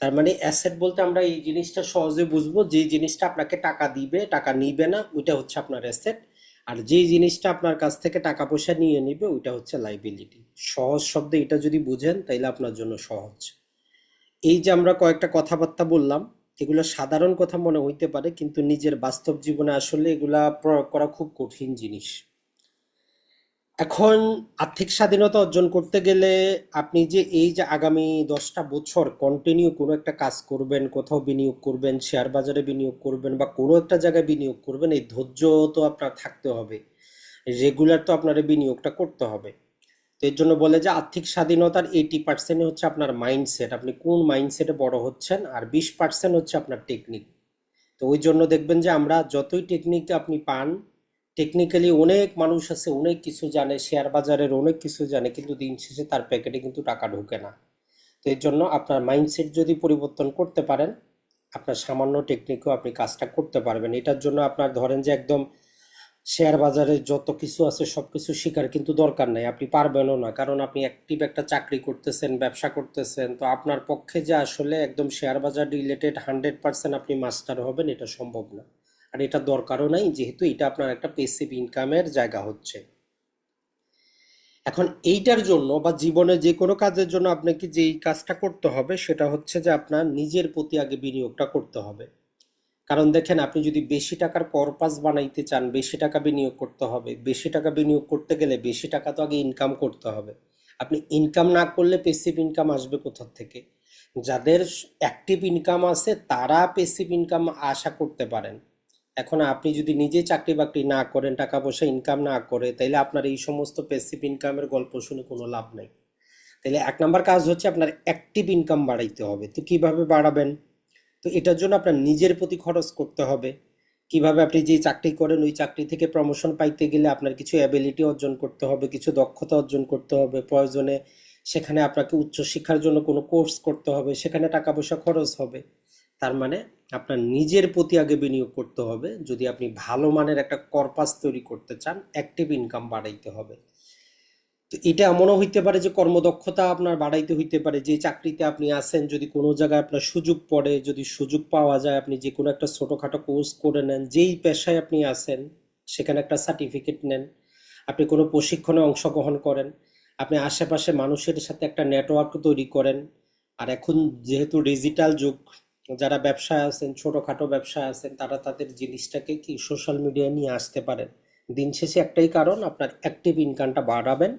A: তার মানে অ্যাসেট বলতে আমরা এই জিনিসটা সহজে বুঝবো, যে জিনিসটা আপনাকে টাকা দিবে, টাকা নিবে না, ওইটা হচ্ছে আপনার অ্যাসেট। আর যে জিনিসটা আপনার কাছ থেকে টাকা পয়সা নিয়ে নিবে ওইটা হচ্ছে লাইবিলিটি। সহজ শব্দে এটা যদি বুঝেন তাইলে আপনার জন্য সহজ। এই যে আমরা কয়েকটা কথাবার্তা বললাম, এগুলো সাধারণ কথা মনে হইতে পারে, কিন্তু নিজের বাস্তব জীবনে আসলে এগুলা প্রয়োগ করা খুব কঠিন জিনিস। এখন আর্থিক স্বাধীনতা অর্জন করতে গেলে আপনি যে এই যে আগামী 10টা বছর কন্টিনিউ কোনো একটা কাজ করবেন, কোথাও বিনিয়োগ করবেন, শেয়ার বাজারে বিনিয়োগ করবেন বা কোনো একটা জায়গায় বিনিয়োগ করবেন, এই ধৈর্য তো আপনার থাকতে হবে। রেগুলার তো আপনার এই বিনিয়োগটা করতে হবে। তো এর জন্য বলে যে আর্থিক স্বাধীনতার 80% হচ্ছে আপনার মাইন্ডসেট, আপনি কোন মাইন্ডসেটে বড় হচ্ছেন, আর 20% হচ্ছে আপনার টেকনিক। তো ওই জন্য দেখবেন যে আমরা যতই টেকনিক আপনি পান, টেকনিক্যালি অনেক মানুষ আছে, অনেক কিছু জানে, শেয়ার বাজারের অনেক কিছু জানে, কিন্তু দিন শেষে তার প্যাকেটে কিন্তু টাকা ঢোকে না। তো এর জন্য আপনার মাইন্ডসেট যদি পরিবর্তন করতে পারেন, আপনার সামান্য টেকনিকও আপনি কাজটা করতে পারবেন। এটার জন্য আপনার ধরেন যে একদম শেয়ার বাজারে যত কিছু আছে সবকিছু শেখার কিন্তু দরকার নাই, আপনি পারবেনও না, কারণ আপনি অ্যাক্টিভ একটা চাকরি করতেছেন, ব্যবসা করতেছেন। তো আপনার পক্ষে যে আসলে একদম শেয়ার বাজার রিলেটেড 100% আপনি মাস্টার হবেন, এটা সম্ভব না। আর এটা দরকারও নাই, যেহেতু এটা আপনার একটা পেসিভ ইনকামের জায়গা হচ্ছে। এখন এইটার জন্য বা জীবনে যে কোনো কাজের জন্য আপনাকে যেই কাজটা করতে হবে সেটা হচ্ছে যে আপনার নিজের প্রতি আগে বিনিয়োগটা করতে হবে। কারণ দেখেন, আপনি যদি বেশি টাকার পারপাস বানাইতে চান, বেশি টাকা বিনিয়োগ করতে হবে। বেশি টাকা বিনিয়োগ করতে গেলে বেশি টাকা তো আগে ইনকাম করতে হবে। আপনি ইনকাম না করলে পেসিভ ইনকাম আসবে কোথা থেকে? যাদের অ্যাক্টিভ ইনকাম আছে তারা পেসিভ ইনকাম আশা করতে পারেন। এখন আপনি যদি নিজে চাকরি বাকরি না করেন, টাকা পয়সা ইনকাম না করে, তাইলে আপনার এই সমস্ত পেসিভ ইনকামের গল্প শুনে কোনো লাভ নাই। তাইলে 1 নম্বর কাজ হচ্ছে আপনার অ্যাক্টিভ ইনকাম বাড়াইতে হবে। তো কিভাবে বাড়াবেন? তো এটার জন্য আপনার নিজের প্রতি খরচ করতে হবে। কিভাবে? আপনি যে চাকরি করেন ওই চাকরি থেকে প্রমোশন পাইতে গেলে আপনার কিছু অ্যাবিলিটি অর্জন করতে হবে, কিছু দক্ষতা অর্জন করতে হবে। প্রয়োজনে সেখানে আপনাকে উচ্চশিক্ষার জন্য কোনো কোর্স করতে হবে, সেখানে টাকা পয়সা খরচ হবে। তার মানে আপনার নিজের প্রতি আগে বিনিয়োগ করতে হবে যদি আপনি ভালো মানের একটা কর্পাস তৈরি করতে চান, অ্যাক্টিভ ইনকাম বাড়াইতে হবে। তো এটা এমনও হইতে পারে যে কর্মদক্ষতা আপনার বাড়াইতে হইতে পারে, যে চাকরিতে আপনি আছেন যদি কোনো জায়গায় আপনার সুযোগ পড়ে, যদি সুযোগ পাওয়া যায়, আপনি যে কোনো একটা ছোটোখাটো কোর্স করে নেন, যেই পেশায় আপনি আছেন সেখানে একটা সার্টিফিকেট নেন, আপনি কোনো প্রশিক্ষণে অংশগ্রহণ করেন, আপনি আশেপাশে মানুষের সাথে একটা নেটওয়ার্ক তৈরি করেন। আর এখন যেহেতু ডিজিটাল যুগ, যারা ব্যবসায় আছেন, ছোটোখাটো ব্যবসায় আছেন, তারা তাদের জিনিসটাকে কি সোশ্যাল মিডিয়ায় নিয়ে আসতে পারেন। দিন শেষে একটাই কারণ, আপনার অ্যাক্টিভ ইনকামটা বাড়াবেন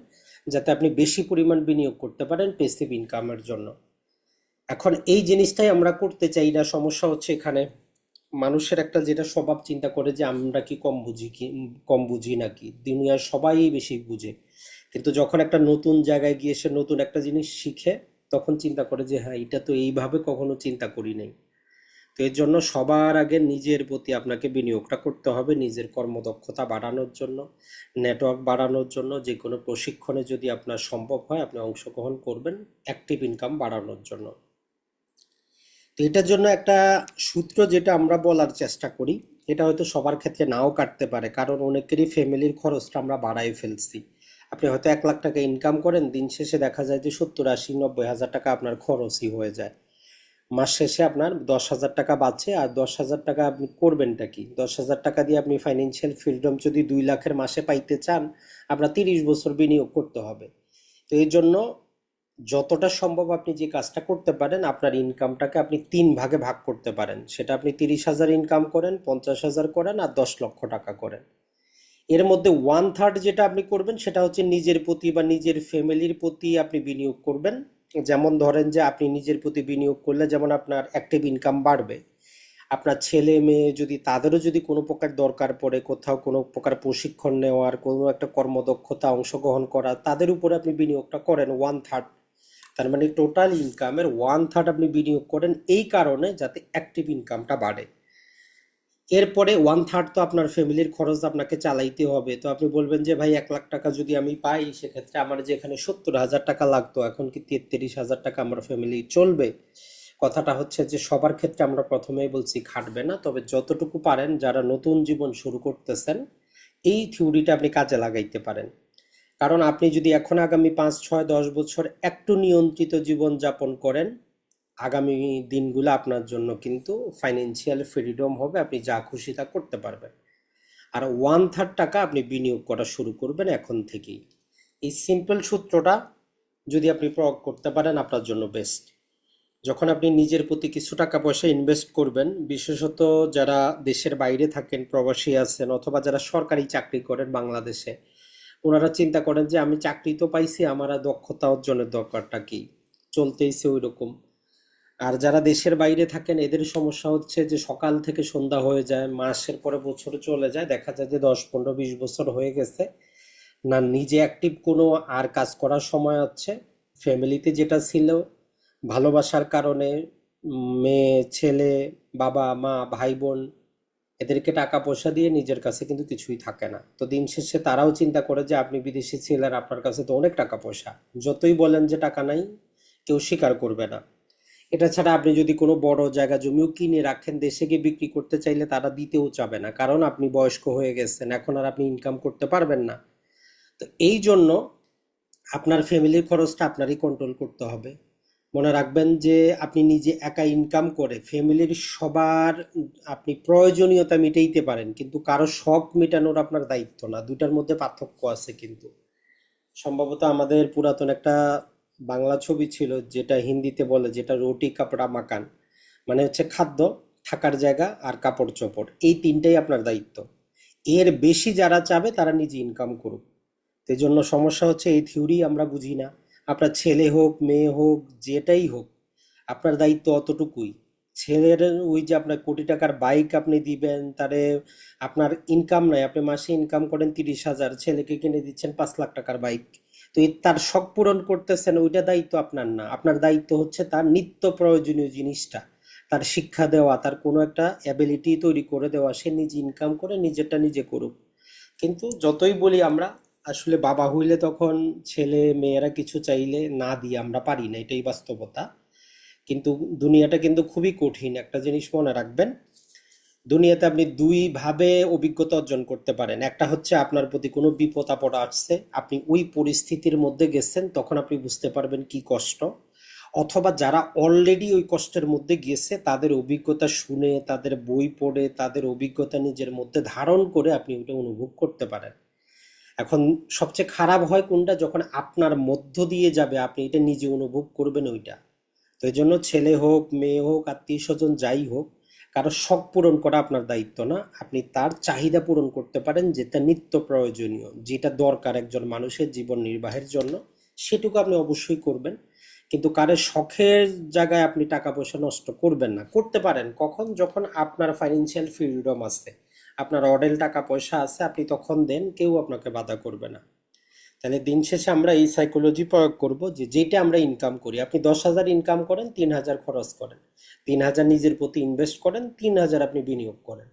A: যাতে আপনি বেশি পরিমাণ বিনিয়োগ করতে পারেন পেসিভ ইনকামের জন্য। এখন এই জিনিসটাই আমরা করতে চাই না, সমস্যা হচ্ছে এখানে। মানুষের একটা যেটা স্বভাব, চিন্তা করে যে আমরা কি কম বুঝি, কি কম বুঝি নাকি, দুনিয়ার সবাই বেশি বুঝে। কিন্তু যখন একটা নতুন জায়গায় গিয়ে সে নতুন একটা জিনিস শিখে, তখন চিন্তা করে যে হ্যাঁ, এটা তো এইভাবে কখনো চিন্তা করি নাই। তো এর জন্য সবার আগে নিজের প্রতি আপনাকে বিনিয়োগটা করতে হবে, নিজের কর্মদক্ষতা বাড়ানোর জন্য, নেটওয়ার্ক বাড়ানোর জন্য। যে কোনো প্রশিক্ষণে যদি আপনার সম্ভব হয় আপনি অংশগ্রহণ করবেন, অ্যাক্টিভ ইনকাম বাড়ানোর জন্য। তো এটার জন্য একটা সূত্র যেটা আমরা বলার চেষ্টা করি, এটা হয়তো সবার ক্ষেত্রে নাও কাটতে পারে, কারণ অনেকেরই ফ্যামিলির খরচটা আমরা বাড়াই ফেলছি। আপনি হয়তো 1 লাখ টাকা ইনকাম করেন, দিন শেষে দেখা যায় যে 70, 80, 90 হাজার টাকা আপনার খরচই হয়ে যায়। মাস শেষে আপনার 10,000 টাকা বাঁচে, আর 10,000 টাকা আপনি করবেনটা কি? 10,000 টাকা দিয়ে আপনি ফাইন্যান্সিয়াল ফ্রিডম যদি 2 লাখের মাসে পাইতে চান, আপনার 30 বছর বিনিয়োগ করতে হবে। তো এই জন্য যতটা সম্ভব আপনি যে কাজটা করতে পারেন, আপনার ইনকামটাকে আপনি 3 ভাগে ভাগ করতে পারেন। সেটা আপনি 30,000 ইনকাম করেন, 50,000 করেন, আর 10 লক্ষ টাকা করেন। এর মধ্যে 1/3 যেটা আপনি করবেন সেটা হচ্ছে নিজের প্রতি বা নিজের ফ্যামিলির প্রতি আপনি বিনিয়োগ করবেন। যেমন ধরেন যে আপনি নিজের প্রতি বিনিয়োগ করলে যেমন আপনার অ্যাক্টিভ ইনকাম বাড়বে, আপনার ছেলে মেয়ে যদি তাদেরও যদি কোনো প্রকার দরকার পড়ে, কোথাও কোনো প্রকার প্রশিক্ষণ নেওয়ার, কোনো একটা কর্মদক্ষতা অংশগ্রহণ করা, তাদের উপরে আপনি বিনিয়োগটা করেন 1/3। তার মানে টোটাল ইনকামের 1/3 আপনি বিনিয়োগ করেন, এই কারণে যাতে অ্যাক্টিভ ইনকামটা বাড়ে। এরপরে 1/3 তো আপনার ফ্যামিলির খরচ আপনাকে চালাইতে হবে। তো আপনি বলবেন যে ভাই 1 লাখ টাকা যদি আমি পাই, সেক্ষেত্রে আমার যে এখানে 70,000 টাকা লাগতো, এখন কি 33,000 টাকা আমার ফ্যামিলি চলবে? কথাটা হচ্ছে যে সবার ক্ষেত্রে আমরা প্রথমেই বলছি খাটবে না, তবে যতটুকু পারেন যারা নতুন জীবন শুরু করতেছেন, এই থিওরিটা আপনি কাজে লাগাইতে পারেন। কারণ আপনি যদি এখন আগামী 5, 6, 10 বছর একটু নিয়ন্ত্রিত জীবন যাপন করেন, আগামী দিনগুলো আপনার জন্য কিন্তু ফাইন্যান্সিয়াল ফ্রিডম হবে, আপনি যা খুশি তা করতে পারবেন। আর 1/3 টাকা আপনি বিনিয়োগ করা শুরু করবেন এখন থেকেই। এই সিম্পল সূত্রটা যদি আপনি প্রয়োগ করতে পারেন, আপনার জন্য বেস্ট। যখন আপনি নিজের প্রতি কিছু টাকা পয়সা ইনভেস্ট করবেন, বিশেষত যারা দেশের বাইরে থাকেন, প্রবাসী আছেন, অথবা যারা সরকারি চাকরি করেন বাংলাদেশে, ওনারা চিন্তা করেন যে আমি চাকরি তো পাইছি, আমার আর দক্ষতা অর্জনের দরকারটা কি, চলতেইছে ওই রকম। আর যারা দেশের বাইরে থাকেন এদের সমস্যা হচ্ছে যে সকাল থেকে সন্ধ্যা হয়ে যায়, মাসের পরে বছর চলে যায়, দেখা যায় যে 10 15 20 বছর হয়ে গেছে, না নিজে অ্যাক্টিভ কোনো আর কাজ করার সময় হচ্ছে। ফ্যামিলিতে যেটা ছিল ভালোবাসার কারণে, মেয়ে ছেলে, বাবা মা ভাই বোন, এদেরকে টাকা পয়সা দিয়ে নিজের কাছে কিন্তু কিছুই থাকে না। তো দিন শেষে তারাও চিন্তা করে যে আপনি বিদেশি ছিলেন, আপনার কাছে তো অনেক টাকা পয়সা, যতই বলেন যে টাকা নাই, কেউ স্বীকার করবে না। এটা ছাড়া আপনি যদি কোনো বড় জায়গা জমিও কিনে রাখেন, দেশে গিয়ে বিক্রি করতে চাইলে তারা দিতেও চাবে না, কারণ আপনি বয়স্ক হয়ে গেছেন, এখন আর আপনি ইনকাম করতে পারবেন না। তো এই জন্য আপনার ফ্যামিলির খরচটা আপনারই কন্ট্রোল করতে হবে। মনে রাখবেন যে আপনি নিজে একা ইনকাম করে ফ্যামিলির সবার আপনি প্রয়োজনীয়তা মিটাইতে পারেন, কিন্তু কারো শখ মেটানোর আপনার দায়িত্ব না। দুটার মধ্যে পার্থক্য আছে কিন্তু। সম্ভবত আমাদের পুরাতন একটা বাংলা ছবি ছিল, যেটা হিন্দিতে বলে, যেটা রুটি কাপড়া মাকান, মানে হচ্ছে খাদ্য, থাকার জায়গা আর কাপড় চোপড়, এই তিনটাই আপনার দায়িত্ব। এর বেশি যারা চাবে তারা নিজে ইনকাম করুক। তো এই জন্য সমস্যা হচ্ছে এই থিওরি আমরা বুঝি না। আপনার ছেলে হোক মেয়ে হোক যেটাই হোক, আপনার দায়িত্ব অতটুকুই। ছেলের ওই যে আপনার কোটি টাকার বাইক আপনি দিবেন তারে, আপনার ইনকাম নাই, আপনি মাসে ইনকাম করেন 30,000, ছেলেকে কিনে দিচ্ছেন 5 লাখ টাকার বাইক। তো এই তার শখ পূরণ করতেছেন, ওইটা দায়িত্ব আপনার না। আপনার দায়িত্ব হচ্ছে তার নিত্য প্রয়োজনীয় জিনিসটা, তার শিক্ষা দেওয়া, তার কোনো একটা অ্যাবিলিটি তৈরি করে দেওয়া, সে নিজে ইনকাম করে নিজেরটা নিজে করুক। কিন্তু যতই বলি আমরা, আসলে বাবা হইলে তখন ছেলে মেয়েরা কিছু চাইলে না দিয়ে আমরা পারি না, এটাই বাস্তবতা। কিন্তু দুনিয়াটা কিন্তু খুবই কঠিন, একটা জিনিস মনে রাখবেন। দুনিয়াতে আপনি দুই ভাবে অভিজ্ঞতা অর্জন করতে পারেন। একটা হচ্ছে আপনার প্রতি কোনো বিপদ আপদ আসছে, আপনি ওই পরিস্থিতির মধ্যে গেছেন, তখন আপনি বুঝতে পারবেন কি কষ্ট। অথবা যারা অলরেডি ওই কষ্টের মধ্যে গেছে তাদের অভিজ্ঞতা শুনে, তাদের বই পড়ে, তাদের অভিজ্ঞতা নিজের মধ্যে ধারণ করে আপনি ওটা অনুভব করতে পারেন। এখন সবচেয়ে খারাপ হয় কোনটা, যখন আপনার মধ্য দিয়ে যাবে, আপনি এটা নিজে অনুভব করবেন ওইটা। তো এই জন্য ছেলে হোক মেয়ে হোক আত্মীয় স্বজন যাই হোক, কারো শখ পূরণ করা আপনার দায়িত্ব না। আপনি তার চাহিদা পূরণ করতে পারেন, যেটা নিত্য প্রয়োজনীয়, যেটা দরকার একজন মানুষের জীবন নির্বাহের জন্য, সেটুকু আপনি অবশ্যই করবেন। কিন্তু কারো শখের জায়গায় আপনি টাকা পয়সা নষ্ট করবেন না। করতে পারেন কখন, যখন আপনার ফাইন্যান্সিয়াল ফ্রিডম আছে, আপনার অডেল টাকা পয়সা আছে, আপনি তখন দেন, কেউ আপনাকে বাধা করবে না। তাহলে দিন শেষে আমরা এই সাইকোলজি প্রয়োগ করব যে যেটা আমরা ইনকাম করি, আপনি 10,000 ইনকাম করেন, 3,000 খরচ করেন, 3,000 নিজের প্রতি ইনভেস্ট করেন, 3,000 আপনি বিনিয়োগ করেন।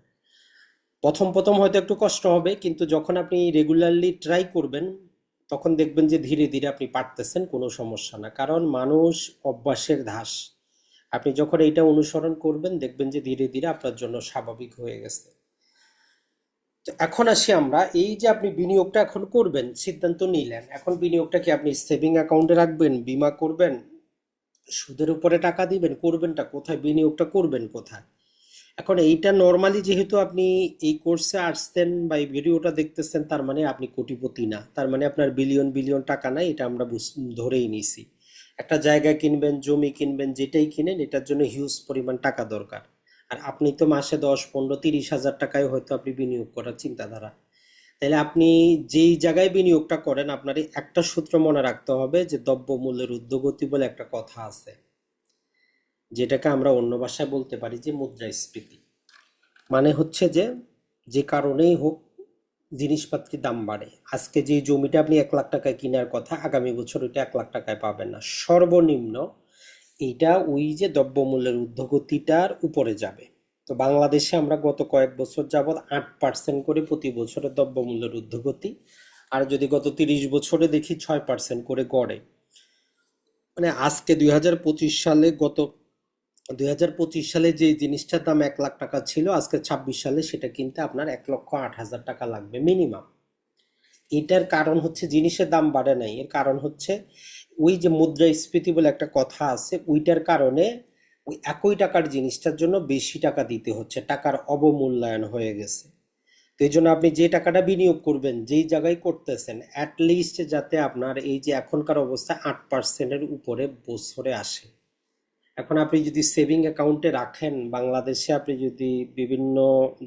A: প্রথম প্রথম হয়তো একটু কষ্ট হবে, কিন্তু যখন আপনি রেগুলারলি ট্রাই করবেন, তখন দেখবেন যে ধীরে ধীরে আপনি পারতেছেন, কোনো সমস্যা না। কারণ মানুষ অভ্যাসের দাস। আপনি যখন এইটা অনুসরণ করবেন, দেখবেন যে ধীরে ধীরে আপনার জন্য স্বাভাবিক হয়ে গেছে। তো এখন আসি আমরা, এই যে আপনি বিনিয়োগটা এখন করবেন সিদ্ধান্ত নিলেন, এখন বিনিয়োগটা কি আপনি সেভিং অ্যাকাউন্টে রাখবেন, বীমা করবেন, সুদের উপরে টাকা দিবেন, করবেনটা কোথায়, বিনিয়োগটা করবেন কোথায়? এখন এইটা নর্মালি যেহেতু আপনি এই কোর্সে আসছেন বা এই ভিডিওটা দেখতেছেন, তার মানে আপনি কোটিপতি না, তার মানে আপনার বিলিয়ন বিলিয়ন টাকা নাই, এটা আমরা ধরেই নিছি। একটা জায়গা কিনবেন, জমি কিনবেন, যেটাই কিনেন, এটার জন্য হিউজ পরিমাণ টাকা দরকার। আর আপনি তো মাসে 10 15 30 হাজার টাকায় হয়তো আপনি বিনিয়োগ করার চিন্তাধারা। তাহলে আপনি যেই জায়গায় বিনিয়োগটা করেন, আপনার এই একটা সূত্র মনে রাখতে হবে যে দ্রব্যমূল্যের ঊর্ধ্বগতি বলে একটা কথা আছে, যেটাকে আমরা অন্য ভাষায় বলতে পারি যে মুদ্রাস্ফীতি। মানে হচ্ছে যে যে কারণেই হোক জিনিসপাতির দাম বাড়ে। আজকে যে জমিটা আপনি 1 লাখ টাকায় কেনার কথা, আগামী বছর ওইটা 1 লাখ টাকায় পাবেন না সর্বনিম্ন। এইটা ওই যে দ্রব্যমূল্যের ঊর্ধ্বগতিটার উপরে যাবে। তো বাংলাদেশে আমরা গত কয়েক বছর যাবৎ 8% করে প্রতি বছরের দ্রব্যমূল্যের ঊর্ধ্বগতি, আর যদি গত 30 বছরে দেখি 6% করে গড়ে। মানে আজকে 2025 সালে, গত 2025 সালে যে জিনিসটার দাম 1 লাখ টাকা ছিল, আজকে 26 সালে সেটা কিনতে আপনার 1,08,000 টাকা লাগবে মিনিমাম। এটার কারণ হচ্ছে জিনিসের দাম বাড়ে নাই, এর কারণ হচ্ছে ওই যে মুদ্রাস্ফীতি বলে একটা কথা আছে, ওইটার কারণে ওই একই টাকার জিনিসটার জন্য বেশি টাকা দিতে হচ্ছে, টাকার অবমূল্যায়ন হয়ে গেছে। তো এই জন্য আপনি যে টাকাটা বিনিয়োগ করবেন, যেই জায়গায় করতেছেন, অ্যাটলিস্ট যাতে আপনার এই যে এখনকার অবস্থা 8%-এর উপরে বছরে আসে। এখন আপনি যদি সেভিং অ্যাকাউন্টে রাখেন, বাংলাদেশে আপনি যদি বিভিন্ন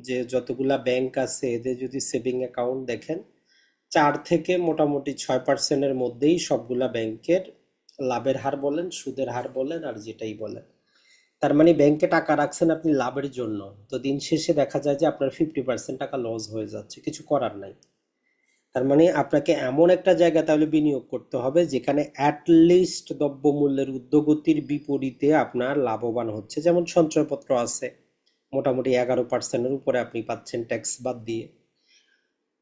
A: যে যতগুলা ব্যাংক আছে এদের যদি সেভিং অ্যাকাউন্ট দেখেন, 4 থেকে মোটামুটি 6%-এর মধ্যেই সবগুলা ব্যাংকের লাভের হার বলেন, সুদের হার বলেন, আর যেটাই বলেন। তার মানে ব্যাংকে টাকা রাখছেন আপনি লাভের জন্য, তো দিন শেষে দেখা যায় যে আপনার 50% টাকা লস হয়ে যাচ্ছে, কিছু করার নাই। তার মানে আপনাকে এমন একটা জায়গা তাহলে বিনিয়োগ করতে হবে যেখানে অ্যাটলিস্ট দ্রব্যমূল্যের ঊর্ধ্বগতির বিপরীতে আপনার লাভবান হচ্ছে। যেমন সঞ্চয়পত্র আছে, মোটামুটি 11%-এর উপরে আপনি পাচ্ছেন ট্যাক্স বাদ দিয়ে।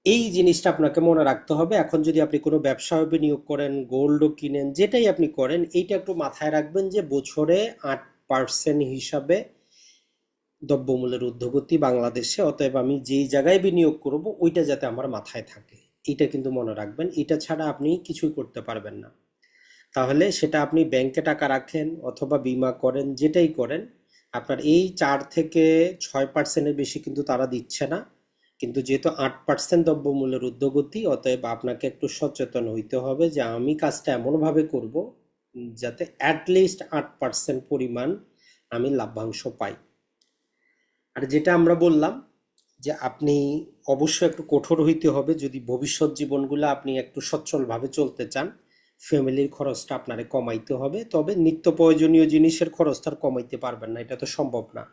A: এই জিনিসটা আপনাকে মনে রাখতে হবে। এখন যদি আপনি কোনো ব্যবসায় বিনিয়োগ করেন, গোল্ডও কিনেন, যেটাই আপনি করেন, এইটা একটু মাথায় রাখবেন যে বছরে 8% হিসাবে দ্রব্যমূল্যের ঊর্ধ্বগতি বাংলাদেশে, অতএব আমি যেই জায়গায় বিনিয়োগ করব ওইটা যাতে আমার মাথায় থাকে, এটা কিন্তু মনে রাখবেন। এটা ছাড়া আপনি কিছুই করতে পারবেন না। তাহলে সেটা আপনি ব্যাংকে টাকা রাখেন অথবা বিমা করেন, যেটাই করেন, আপনার এই 4 থেকে 6%-এর বেশি কিন্তু তারা দিচ্ছে না। কিন্তু যেহেতু 8% দ্রব্যমূল্যের ঊর্ধ্বগতি, অতএব আপনাকে একটু সচেতন হইতে হবে যে আমি কাজটা এমনভাবে করব যাতে অ্যাটলিস্ট 8% পরিমাণ আমি লাভ্যাংশ পাই। আর যেটা আমরা বললাম যে আপনি অবশ্যই একটু কঠোর হইতে হবে যদি ভবিষ্যৎ জীবনগুলো আপনি একটু সচ্ছলভাবে চলতে চান। ফ্যামিলির খরচটা আপনারে কমাইতে হবে, তবে নিত্য প্রয়োজনীয় জিনিসের খরচটা আর কমাইতে পারবেন না, এটা তো সম্ভব না।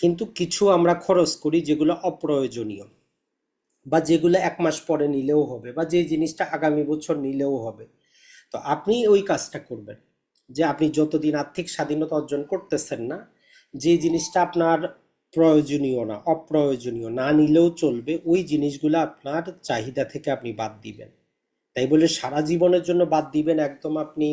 A: কিন্তু কিছু আমরা খরচ করি যেগুলো অপ্রয়োজনীয়, বা যেগুলো 1 মাস পরে নিলেও হবে, বা যে জিনিসটা আগামী বছর নিলেও হবে। তো আপনি ওই কাজটা করবেন যে আপনি যতদিন আর্থিক স্বাধীনতা অর্জন করতেছেন না, যে জিনিসটা আপনার প্রয়োজনীয় না, অপ্রয়োজনীয়, না নিলেও চলবে, ওই জিনিসগুলো আপনার চাহিদা থেকে আপনি বাদ দিবেন। তাই বলে সারা জীবনের জন্য বাদ দিবেন, একদম আপনি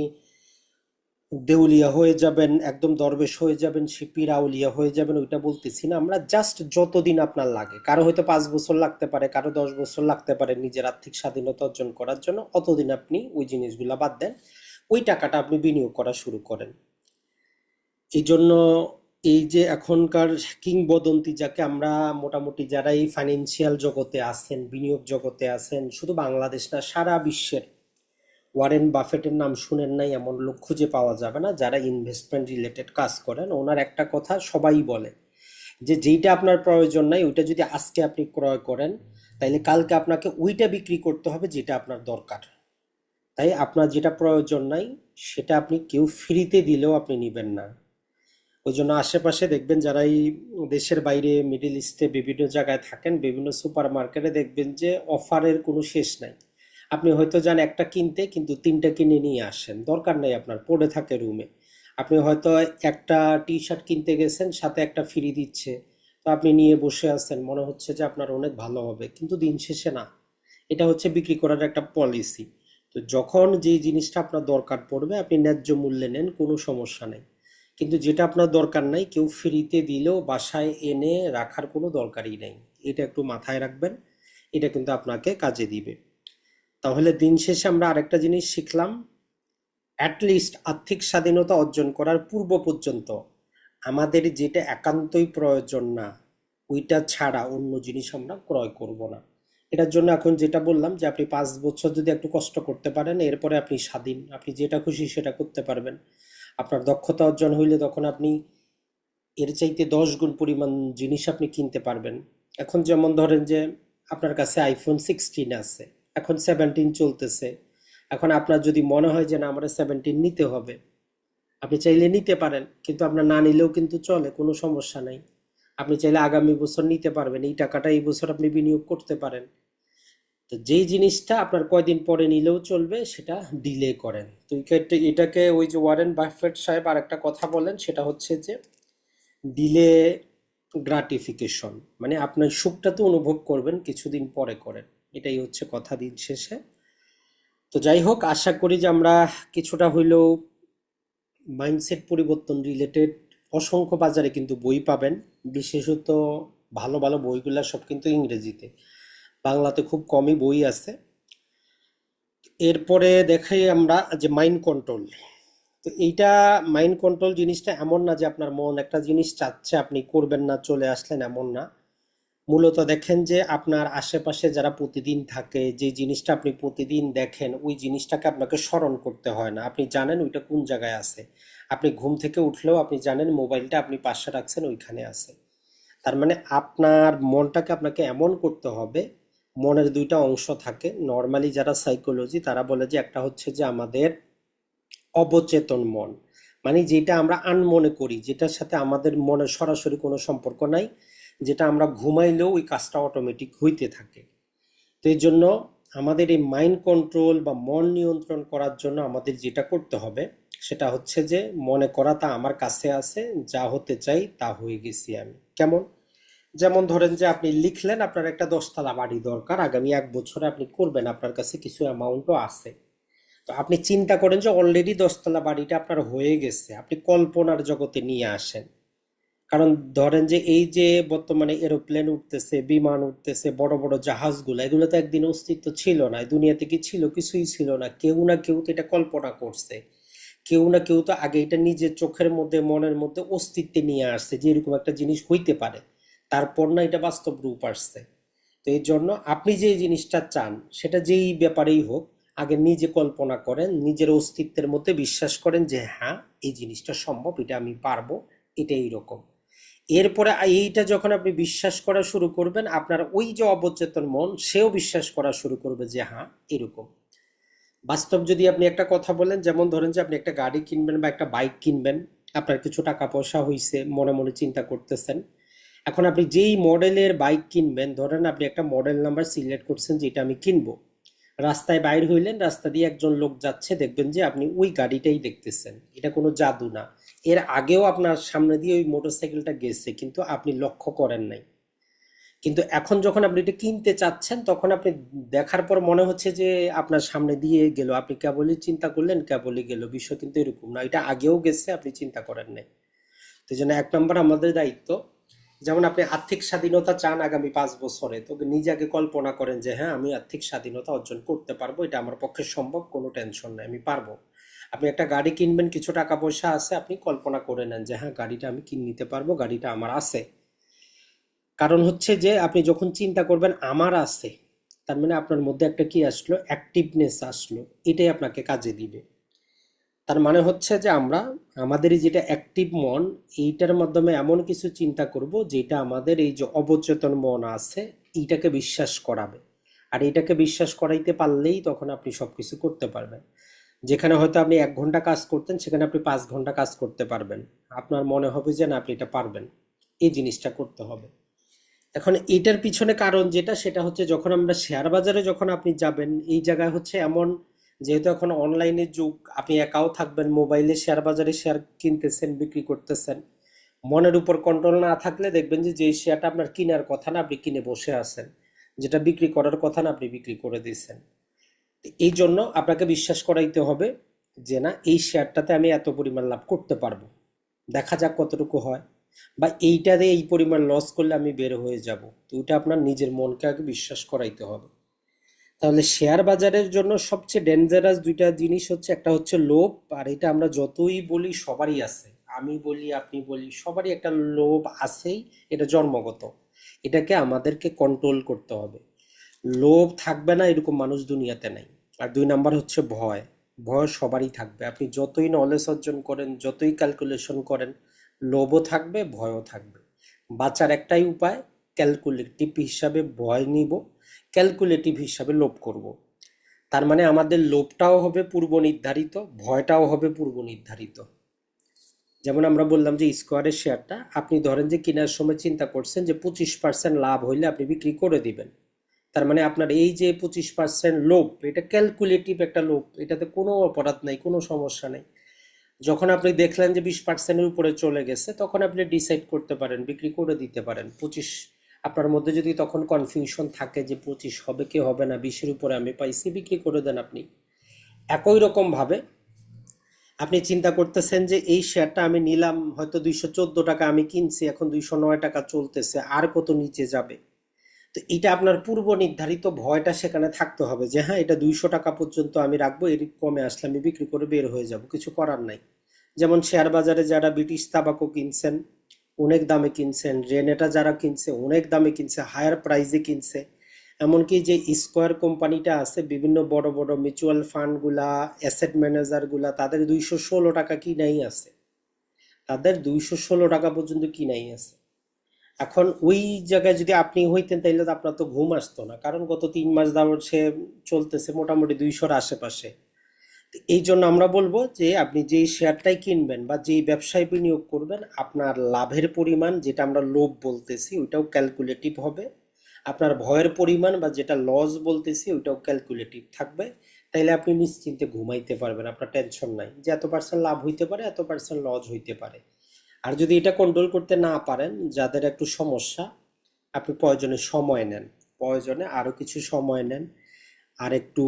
A: দেউলিয়া হয়ে যাবেন, একদম দরবেশ হয়ে যাবেন, শিপির আউলিয়া হয়ে যাবেন, ওইটা বলতেছি না আমরা। জাস্ট যতদিন আপনার লাগে, কারো হয়তো 5 বছর লাগতে পারে, কারো 10 বছর লাগতে পারে নিজের আর্থিক স্বাধীনতা অর্জন করার জন্য, অতদিন আপনি ওই জিনিসগুলা বাদ দেন, ওই টাকাটা আপনি বিনিয়োগ করা শুরু করেন। এই জন্য এই যে এখনকার কিংবদন্তি, যাকে আমরা মোটামুটি যারা এই ফাইন্যান্সিয়াল জগতে আছেন, বিনিয়োগ জগতে আছেন, শুধু বাংলাদেশ না সারা বিশ্বের, ওয়ারেন বাফেটের নাম শুনেন নাই এমন লোক খুঁজে পাওয়া যাবে না যারা ইনভেস্টমেন্ট রিলেটেড কাজ করেন। ওনার একটা কথা সবাই বলে যে যেইটা আপনার প্রয়োজন নাই ওইটা যদি আজকে আপনি ক্রয় করেন, তাইলে কালকে আপনাকে ওইটা বিক্রি করতে হবে যেটা আপনার দরকার। তাই আপনার যেটা প্রয়োজন নাই সেটা আপনি কেউ ফ্রিতে দিলেও আপনি নেবেন না। ওই জন্য আশেপাশে দেখবেন যারা এই দেশের বাইরে মিডল ইস্টে বিভিন্ন জায়গায় থাকেন, বিভিন্ন সুপার মার্কেটে দেখবেন যে অফারের কোনো শেষ নাই। আপনি হয়তো যান একটা কিনতে, কিন্তু 3টা কিনে নিয়ে আসেন, দরকার নেই আপনার, পড়ে থাকে রুমে। আপনি হয়তো একটা টি শার্ট কিনতে গেছেন, সাথে একটা ফ্রি দিচ্ছে, তো আপনি নিয়ে বসে আছেন, মনে হচ্ছে যে আপনার অনেক ভালো হবে, কিন্তু দিন শেষে না। এটা হচ্ছে বিক্রি করার একটা পলিসি। তো যখন যে জিনিসটা আপনার দরকার পড়বে আপনি ন্যায্য মূল্যে নেন, কোনো সমস্যা নেই। কিন্তু যেটা আপনার দরকার নাই কেউ ফ্রিতে দিলেও বাসায় এনে রাখার কোনো দরকারই নেই। এটা একটু মাথায় রাখবেন, এটা কিন্তু আপনাকে কাজে দিবে। তাহলে দিন শেষে আমরা আরেকটা জিনিস শিখলাম, অ্যাটলিস্ট আর্থিক স্বাধীনতা অর্জন করার পূর্ব পর্যন্ত আমাদের যেটা একান্তই প্রয়োজন না, ওইটা ছাড়া অন্য জিনিস আমরা ক্রয় করব না। এটার জন্য এখন যেটা বললাম যে আপনি 5 বছর যদি একটু কষ্ট করতে পারেন, এরপরে আপনি স্বাধীন, আপনি যেটা খুশি সেটা করতে পারবেন। আপনার দক্ষতা অর্জন হইলে তখন আপনি এর চাইতে 10 গুণ পরিমাণ জিনিস আপনি কিনতে পারবেন। এখন যেমন ধরেন যে আপনার কাছে iPhone 16 আছে, এখন 17 চলতেছে। এখন আপনার যদি মনে হয় যে না আমার 17 নিতে হবে, আপনি চাইলে নিতে পারেন, কিন্তু আপনার না নিলেও কিন্তু চলে, কোনো সমস্যা নাই। আপনি চাইলে আগামী বছর নিতে পারবেন, এই টাকাটা এই বছর আপনি বিনিয়োগ করতে পারেন। তো যেই জিনিসটা আপনার কয়দিন পরে নিলেও চলবে সেটা ডিলে করেন। তো এই ক্ষেত্রে এটাকে ওই যে ওয়ারেন বাফেট সাহেব আর একটা কথা বলেন, সেটা হচ্ছে যে ডিলে গ্রাটিফিকেশন, মানে আপনার সুখটা তো অনুভব করবেন কিছুদিন পরে করেন, এটাই হচ্ছে কথা দিন শেষে। তো যাই হোক, আশা করি যে আমরা কিছুটা হইলেও মাইন্ডসেট পরিবর্তন রিলেটেড অসংখ্য বাজারে কিন্তু বই পাবেন। বিশেষত ভালো ভালো বইগুলা সব কিন্তু ইংরেজিতে, বাংলাতে খুব কমই বই আছে। এরপরে দেখাই আমরা যে মাইন্ড কন্ট্রোল। তো এইটা মাইন্ড কন্ট্রোল জিনিসটা এমন না যে আপনার মন একটা জিনিস চাচ্ছে আপনি করবেন না, চলে আসলেন, এমন না। মূলত দেখেন যে আপনার আশেপাশে যারা প্রতিদিন থাকে, যে জিনিসটা আপনি প্রতিদিন দেখেন, ওই জিনিসটাকে আপনাকে স্মরণ করতে হয় না, আপনি জানেন ওইটা কোন জায়গায় আছে। আপনি ঘুম থেকে উঠলেও আপনি জানেন মোবাইলটা আপনি পাশে রাখছেন, ওইখানে আছে। তার মানে আপনার মনটাকে আপনাকে এমন করতে হবে মনের দুইটা অংশ থাকে। নর্মালি যারা সাইকোলজি তারা বলে যে একটা হচ্ছে যে আমাদের অবচেতন মন, মানে যেটা আমরা আনমনে করি, যেটার সাথে আমাদের মনের সরাসরি কোনো সম্পর্ক নাই, যেটা আমরা ঘুমাইলেও ওই কাজটা অটোমেটিক হইতে থাকে। তো এই জন্য আমাদের এই মাইন্ড কন্ট্রোল বা মন নিয়ন্ত্রণ করার জন্য আমাদের যেটা করতে হবে সেটা হচ্ছে যে মনে করা তা আমার কাছে আছে, যা হতে চাই তা হয়ে গেছি আমি। কেমন? যেমন ধরেন যে আপনি লিখলেন আপনার একটা 10 তলা বাড়ি দরকার, আগামী 1 বছরে আপনি করবেন, আপনার কাছে কিছু অ্যামাউন্টও আছে। তো আপনি চিন্তা করেন যে অলরেডি 10 তলা বাড়িটা আপনার হয়ে গেছে, আপনি কল্পনার জগতে নিয়ে আসেন। কারণ ধরেন যে এই যে বর্তমানে এরোপ্লেন উঠতেছে, বিমান উঠতেছে, বড় বড় জাহাজগুলো, এগুলো তো একদিন অস্তিত্ব ছিল না, এই দুনিয়াতে কি ছিল? কিছুই ছিল না। কেউ না কেউ তো এটা কল্পনা করছে, কেউ না কেউ তো আগে এটা নিজের চোখের মধ্যে মনের মধ্যে অস্তিত্বে নিয়ে আসছে যে এরকম একটা জিনিস হইতে পারে, তারপর না এটা বাস্তব রূপ আসছে। তো এই জন্য আপনি যে জিনিসটা চান সেটা যেই ব্যাপারেই হোক, আগে নিজে কল্পনা করেন, নিজের অস্তিত্বের মধ্যে বিশ্বাস করেন যে হ্যাঁ এই জিনিসটা সম্ভব, এটা আমি পারবো, এটা এইরকম। এরপরে এইটা যখন আপনি বিশ্বাস করা শুরু করবেন, আপনার ওই যে অবচেতন মন সেও বিশ্বাস করা শুরু করবে যে হ্যাঁ এরকম। বাস্তব যদি আপনি একটা কথা বলেন, যেমন ধরেন যে আপনি একটা গাড়ি কিনবেন বা একটা বাইক কিনবেন, আপনার কিছু টাকা পয়সা হইছে, মনে মনে চিন্তা করতেছেন। এখন আপনি যেই মডেলের বাইক কিনবেন, ধরেন আপনি একটা মডেল নাম্বার সিলেক্ট করছেন যে এটা আমি কিনবো, রাস্তায় বাইর হইলেন, রাস্তা দিয়ে একজন লোক যাচ্ছে, দেখবেন যে আপনি ওই গাড়িটাই দেখতেছেন। এটা কোনো জাদু না, এর আগেও আপনার সামনে দিয়ে ওই মোটরসাইকেলটা গেছে কিন্তু আপনি লক্ষ্য করেন নাই। কিন্তু এখন যখন আপনি এটা কিনতে চাচ্ছেন তখন আপনি দেখার পর মনে হচ্ছে যে আপনার সামনে দিয়ে গেল, আপনি কেবলই চিন্তা করলেন, কেবলই গেল। বিষয় কিন্তু এরকম না, এটা আগেও গেছে, আপনি চিন্তা করেন নাই। তো এই জন্য 1 নম্বর আমাদের দায়িত্ব, যেমন আপনি আর্থিক স্বাধীনতা চান আগামী 5 বছরে, তো নিজে আগে কল্পনা করেন যে হ্যাঁ আমি আর্থিক স্বাধীনতা অর্জন করতে পারবো, এটা আমার পক্ষে সম্ভব, কোনো টেনশন নাই, আমি পারবো। আপনি একটা গাড়ি কিনবেন, কিছু টাকা পয়সা আছে, আপনি কল্পনা করে নেন যে হ্যাঁ গাড়িটা আমি কিনে নিতে পারবো, গাড়িটা আমার আছে। কারণ হচ্ছে যে আপনি যখন চিন্তা করবেন আমার আছে, তার মানে আপনার মধ্যে একটা কি আসলো, অ্যাক্টিভনেস আসলো, এটাই আপনাকে কাজে দিবে। তার মানে হচ্ছে যে আমরা আমাদের এই যেটা অ্যাক্টিভ মন, এইটার মাধ্যমে এমন কিছু চিন্তা করব যেটা আমাদের এই যে অবচেতন মন আছে এইটাকে বিশ্বাস করাবে। আর এটাকে বিশ্বাস করাইতে পারলেই তখন আপনি সবকিছু করতে পারবেন। যেখানে হয়তো আপনি 1 ঘন্টা কাজ করতেন সেখানে আপনি 5 ঘন্টা কাজ করতে পারবেন। আপনার মনে হবে যে না আপনি এটা পারবেন, এই জিনিসটা করতে হবে। এখন এটার পিছনে কারণ যেটা সেটা হচ্ছে যখন আমরা শেয়ার বাজারে যখন আপনি যাবেন, এই জায়গায় হচ্ছে এমন, যেহেতু এখন অনলাইনের যুগ, আপনি একাও থাকবেন, মোবাইলে শেয়ার বাজারে শেয়ার কিনতেছেন বিক্রি করতেছেন, মনের উপর কন্ট্রোল না থাকলে দেখবেন যে যেই শেয়ারটা আপনার কেনার কথা না আপনি কিনে বসে আছেন, যেটা বিক্রি করার কথা না আপনি বিক্রি করে দিয়েছেন। এই জন্য আপনাকে বিশ্বাস করাইতে হবে যে না এই শেয়ারটাতে আমি এত পরিমাণ লাভ করতে পারবো, দেখা যাক কতটুকু হয়, বা এইটাতে এই পরিমাণ লস করলে আমি বের হয়ে যাব। তো ওইটা আপনার নিজের মনকে আগে বিশ্বাস করাইতে হবে। তাহলে শেয়ার বাজারের জন্য সবচেয়ে ডেঞ্জারাস দুইটা জিনিস হচ্ছে, একটা হচ্ছে লোভ, আর এটা আমরা যতই বলি সবারই আছে, আমি বলি আপনি বলি সবারই একটা লোভ আছেই, এটা জন্মগত। এটাকে আমাদেরকে কন্ট্রোল করতে হবে। লোভ থাকবে না এরকম মানুষ দুনিয়াতে নাই। আর 2 নাম্বার হচ্ছে ভয়। ভয় সবারই থাকবে, আপনি যতই নলেজ অর্জন করেন, যতই ক্যালকুলেশন করেন, লোভও থাকবে, ভয়ও থাকবে। বাঁচার একটাই উপায়, ক্যালকুলেটিভ হিসাবে ভয় নিব, ক্যালকুলেটিভ হিসাবে লোভ করব। তার মানে আমাদের লোভটাও হবে পূর্ব নির্ধারিত, ভয়টাও হবে পূর্ব নির্ধারিত। যেমন আমরা বললাম যে স্কোয়ারের শেয়ারটা আপনি ধরেন যে কেনার সময় চিন্তা করছেন যে 25% লাভ হইলে আপনি বিক্রি করে দিবেন। তার মানে আপনার এই যে 25% লোভ, এটা ক্যালকুলেটিভ একটা লোভ, এটাতে কোনো অপরাধ নাই, কোনো সমস্যা নেই। যখন আপনি দেখলেন যে 20%-এর উপরে চলে গেছে তখন আপনি ডিসাইড করতে পারেন, বিক্রি করে দিতে পারেন। 25, আপনার মধ্যে যদি তখন কনফিউশন থাকে যে 25 হবে কি হবে না, 20-এর উপরে আমি পাইছি, বিক্রি করে দেন আপনি। একই রকম ভাবে আপনি চিন্তা করতেছেন যে এই শেয়ারটা আমি নিলাম, হয়তো 214 টাকা আমি কিনছি, এখন 209 টাকা চলতেছে, আর কত নিচে যাবে। তো এটা আপনার পূর্ব নির্ধারিত ভয়টা সেখানে থাকতে হবে যে হ্যাঁ এটা 200 টাকা পর্যন্ত আমি রাখবো, এর কমে আসলে আমি বিক্রি করে বের হয়ে যাব, কিছু করার নাই। যেমন শেয়ার বাজারে যারা ব্রিটিশ তাবাকো কিনছেন অনেক দামে কিনছেন, রেনেটা যারা কিনছে অনেক দামে কিনছে, হায়ার প্রাইসে কিনছে। এমনকি যে স্কোয়ার কোম্পানিটা আছে, বিভিন্ন বড় বড় মিউচুয়াল ফান্ড গুলা, অ্যাসেট ম্যানেজার গুলা, তাদের 216 টাকা কিনাই আছে, তাদের 216 টাকা পর্যন্ত কিনাই আছে। এখন ওই জায়গায় যদি আপনি হইতেন তাইলে তো আপনার তো ঘুম আসতো না, কারণ গত 3 মাস যাবত সে চলতেছে মোটামুটি 200-র আশেপাশে। তো এই জন্য আমরা বলবো যে আপনি যেই শেয়ারটাই কিনবেন বা যেই ব্যবসায় বিনিয়োগ করবেন, আপনার লাভের পরিমাণ, যেটা আমরা লোভ বলতেছি, ওইটাও ক্যালকুলেটিভ হবে। আপনার ভয়ের পরিমাণ বা যেটা লস বলতেছি ওইটাও ক্যালকুলেটিভ থাকবে। তাইলে আপনি নিশ্চিন্তে ঘুমাইতে পারবেন, আপনার টেনশন নাই যে এত পার্সেন্ট লাভ হইতে পারে, এত পার্সেন্ট লস হইতে পারে। আর যদি এটা কন্ট্রোল করতে না পারেন, যাদের একটু সমস্যা, আপনি প্রয়োজনে সময় নেন, প্রয়োজনে আরো কিছু সময় নেন। আর একটু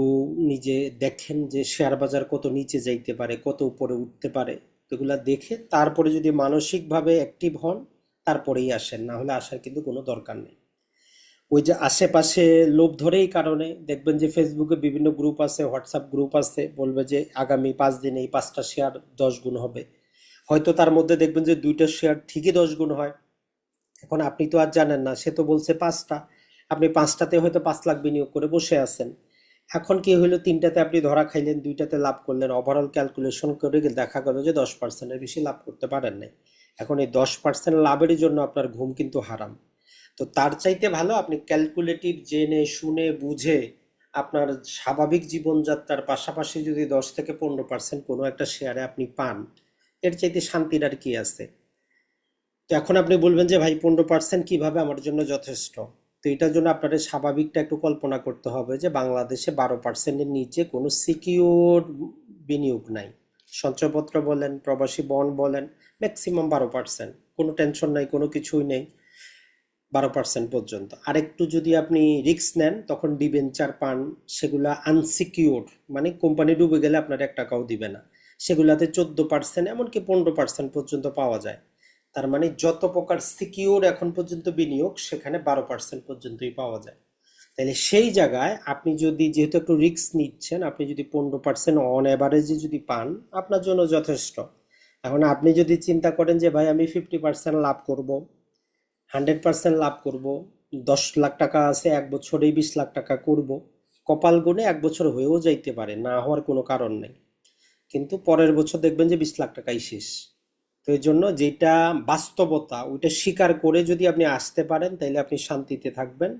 A: নিজে দেখেন যে শেয়ার বাজার কত নিচে যাইতে পারে, কত উপরে উঠতে পারে। এগুলা দেখে তারপরে যদি মানসিকভাবে অ্যাক্টিভ হন, তারপরেই আসেন, না হলে আসার কিন্তু কোনো দরকার নেই। ওই যে আশেপাশে লোভ ধরেই কারণে দেখবেন যে ফেসবুকে বিভিন্ন গ্রুপ আছে, হোয়াটসঅ্যাপ গ্রুপ আছে, বলবে যে আগামী 5 দিনে এই 5টা শেয়ার 10 গুণ হবে। হয়তো তার মধ্যে দেখবেন যে 2টা শেয়ার ঠিকই 10 গুণ হয়। এখন আপনি তো আর জানেন না, সে তো বলছে 5টা, আপনি 5টাতে হয়তো 5 লাখ বিনিয়োগ করে বসে আছেন। এখন কি হইলো, 3টাতে আপনি ধরা খাইলেন, 2টাতে লাভ করলেন, ওভারঅল ক্যালকুলেশন করে দেখা গেল যে 10%-এর বেশি লাভ করতে পারেন নাই। এখন এই 10% লাভের জন্য আপনার ঘুম কিন্তু হারাম। তো তার চাইতে ভালো আপনি ক্যালকুলেটিভ জেনে শুনে বুঝে আপনার স্বাভাবিক জীবনযাত্রার পাশাপাশি যদি 10 থেকে 15% কোনো একটা শেয়ারে আপনি পান, এর চাইতে শান্তির আর কি আছে। তো এখন আপনি বলবেন যে ভাই 15% কিভাবে আমার জন্য যথেষ্ট। তো এটার জন্য আপনাদের স্বাভাবিকটা একটু কল্পনা করতে হবে যে বাংলাদেশে 12%-এর নিচে কোনো সিকিউর বিনিয়োগ নাই। সঞ্চয়পত্র বলেন, প্রবাসী বন্ড বলেন, ম্যাক্সিমাম 12%, কোনো টেনশন নাই, কোনো কিছুই নেই। 12% পর্যন্ত। আরেকটু যদি আপনি রিস্ক নেন, তখন ডিবেঞ্চার পান, সেগুলা আনসিকিউর, মানে কোম্পানি ডুবে গেলে আপনার 1 টাকাও দিবে না। সেগুলাতে 14%, এমনকি 15% পর্যন্ত পাওয়া যায়। তার মানে যত প্রকার সিকিউর এখন পর্যন্ত বিনিয়োগ, সেখানে 12% পর্যন্তই পাওয়া যায়। তাহলে সেই জায়গায় আপনি যদি, যেহেতু একটু রিস্ক নিচ্ছেন, আপনি যদি 15% অন অ্যাভারেজে যদি পান, আপনার জন্য যথেষ্ট। এখন আপনি যদি চিন্তা করেন যে ভাই আমি 50% লাভ করব, 100% লাভ করব, 10 লাখ টাকা আছে, 1 বছরেই 20 লাখ টাকা করব, কপাল গুনে 1 বছর হয়েও যাইতে পারে, না হওয়ার কোনো কারণ নেই। কিন্তু পরের বছর দেখবেন যে 20 লাখ টাকাই শেষ। তো এই জন্য যেটা বাস্তবতা, ওইটা স্বীকার করে যদি আপনি আসতে পারেন, তাহলে আপনি শান্তিতে থাকবেন।